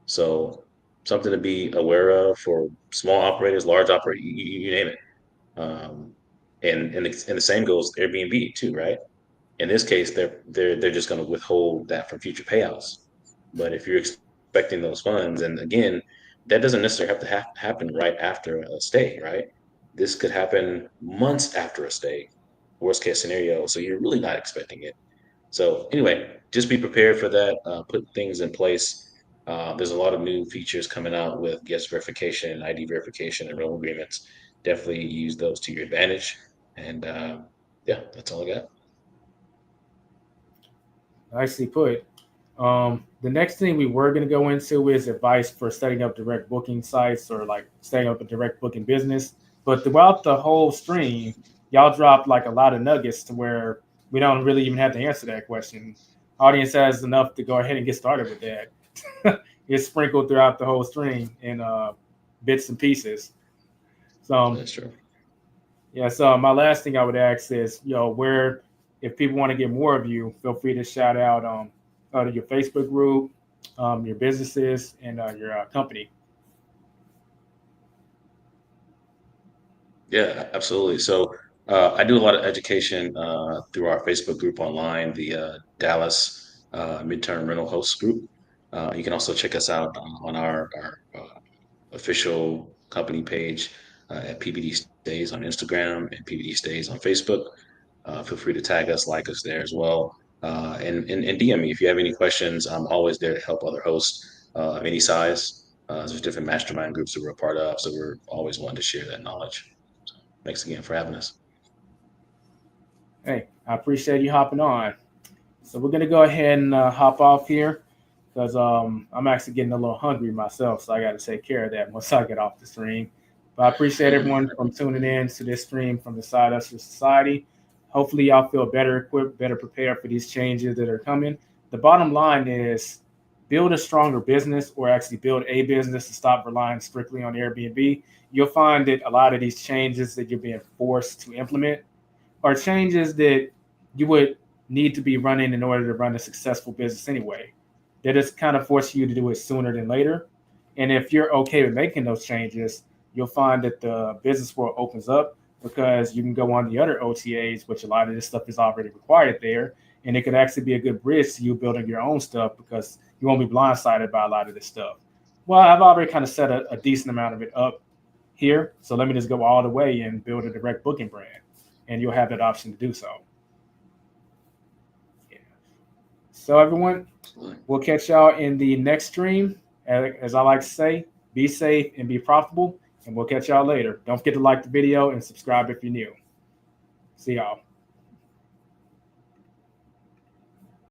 [SPEAKER 4] So something to be aware of for small operators, large operators, you name it. Um, and the same goes Airbnb too, right? In this case, they're just going to withhold that from future payouts. But if you're expecting those funds, and again, that doesn't necessarily have to happen right after a stay, right? This could happen months after a stay, worst case scenario. So you're really not expecting it. So anyway, just be prepared for that. Put things in place. There's a lot of new features coming out with guest verification, ID verification, and rental agreements. Definitely use those to your advantage. And yeah, that's all I got.
[SPEAKER 2] nicely put. The next thing we were going to go into is advice for setting up direct booking sites or like setting up a direct booking business. But throughout the whole stream, y'all dropped like a lot of nuggets to where we don't really even have to answer that question. Audience has enough to go ahead and get started with that. It's sprinkled throughout the whole stream in bits and pieces. So
[SPEAKER 4] That's true.
[SPEAKER 2] yeah, so my last thing I would ask is, where if people want to get more of you, feel free to shout out your Facebook group, your businesses, and your company.
[SPEAKER 4] Yeah, absolutely. So I do a lot of education through our Facebook group online, the Dallas Midterm Rental Host group. You can also check us out on our official company page at PBD Stays on Instagram and PBD Stays on Facebook. Feel free to tag us, like us there as well. And DM me if you have any questions. I'm always there to help other hosts of any size. There's different mastermind groups that we're a part of, so we're always wanting to share that knowledge. Thanks again for having us.
[SPEAKER 2] Hey, I appreciate you hopping on. So we're gonna go ahead and hop off here because I'm actually getting a little hungry myself, so I got to take care of that once I get off the stream. But I appreciate everyone from tuning in to this stream from the Side Hustle Society. Hopefully, y'all feel better equipped, better prepared for these changes that are coming. The bottom line is build a stronger business or actually build a business to stop relying strictly on Airbnb. You'll find that a lot of these changes that you're being forced to implement are changes that you would need to be running in order to run a successful business anyway. They just kind of force you to do it sooner than later. And if you're okay with making those changes, you'll find that the business world opens up because you can go on the other OTAs, which a lot of this stuff is already required there. And it could actually be a good bridge to you building your own stuff because you won't be blindsided by a lot of this stuff. Well, I've already kind of set a decent amount of it up here. So let me just go all the way and build a direct booking brand. And you'll have that option to do so. Yeah. So everyone, we'll catch y'all in the next stream. As I like to say, be safe and be profitable. And we'll catch y'all later. Don't forget to like the video and subscribe if you're new. See y'all.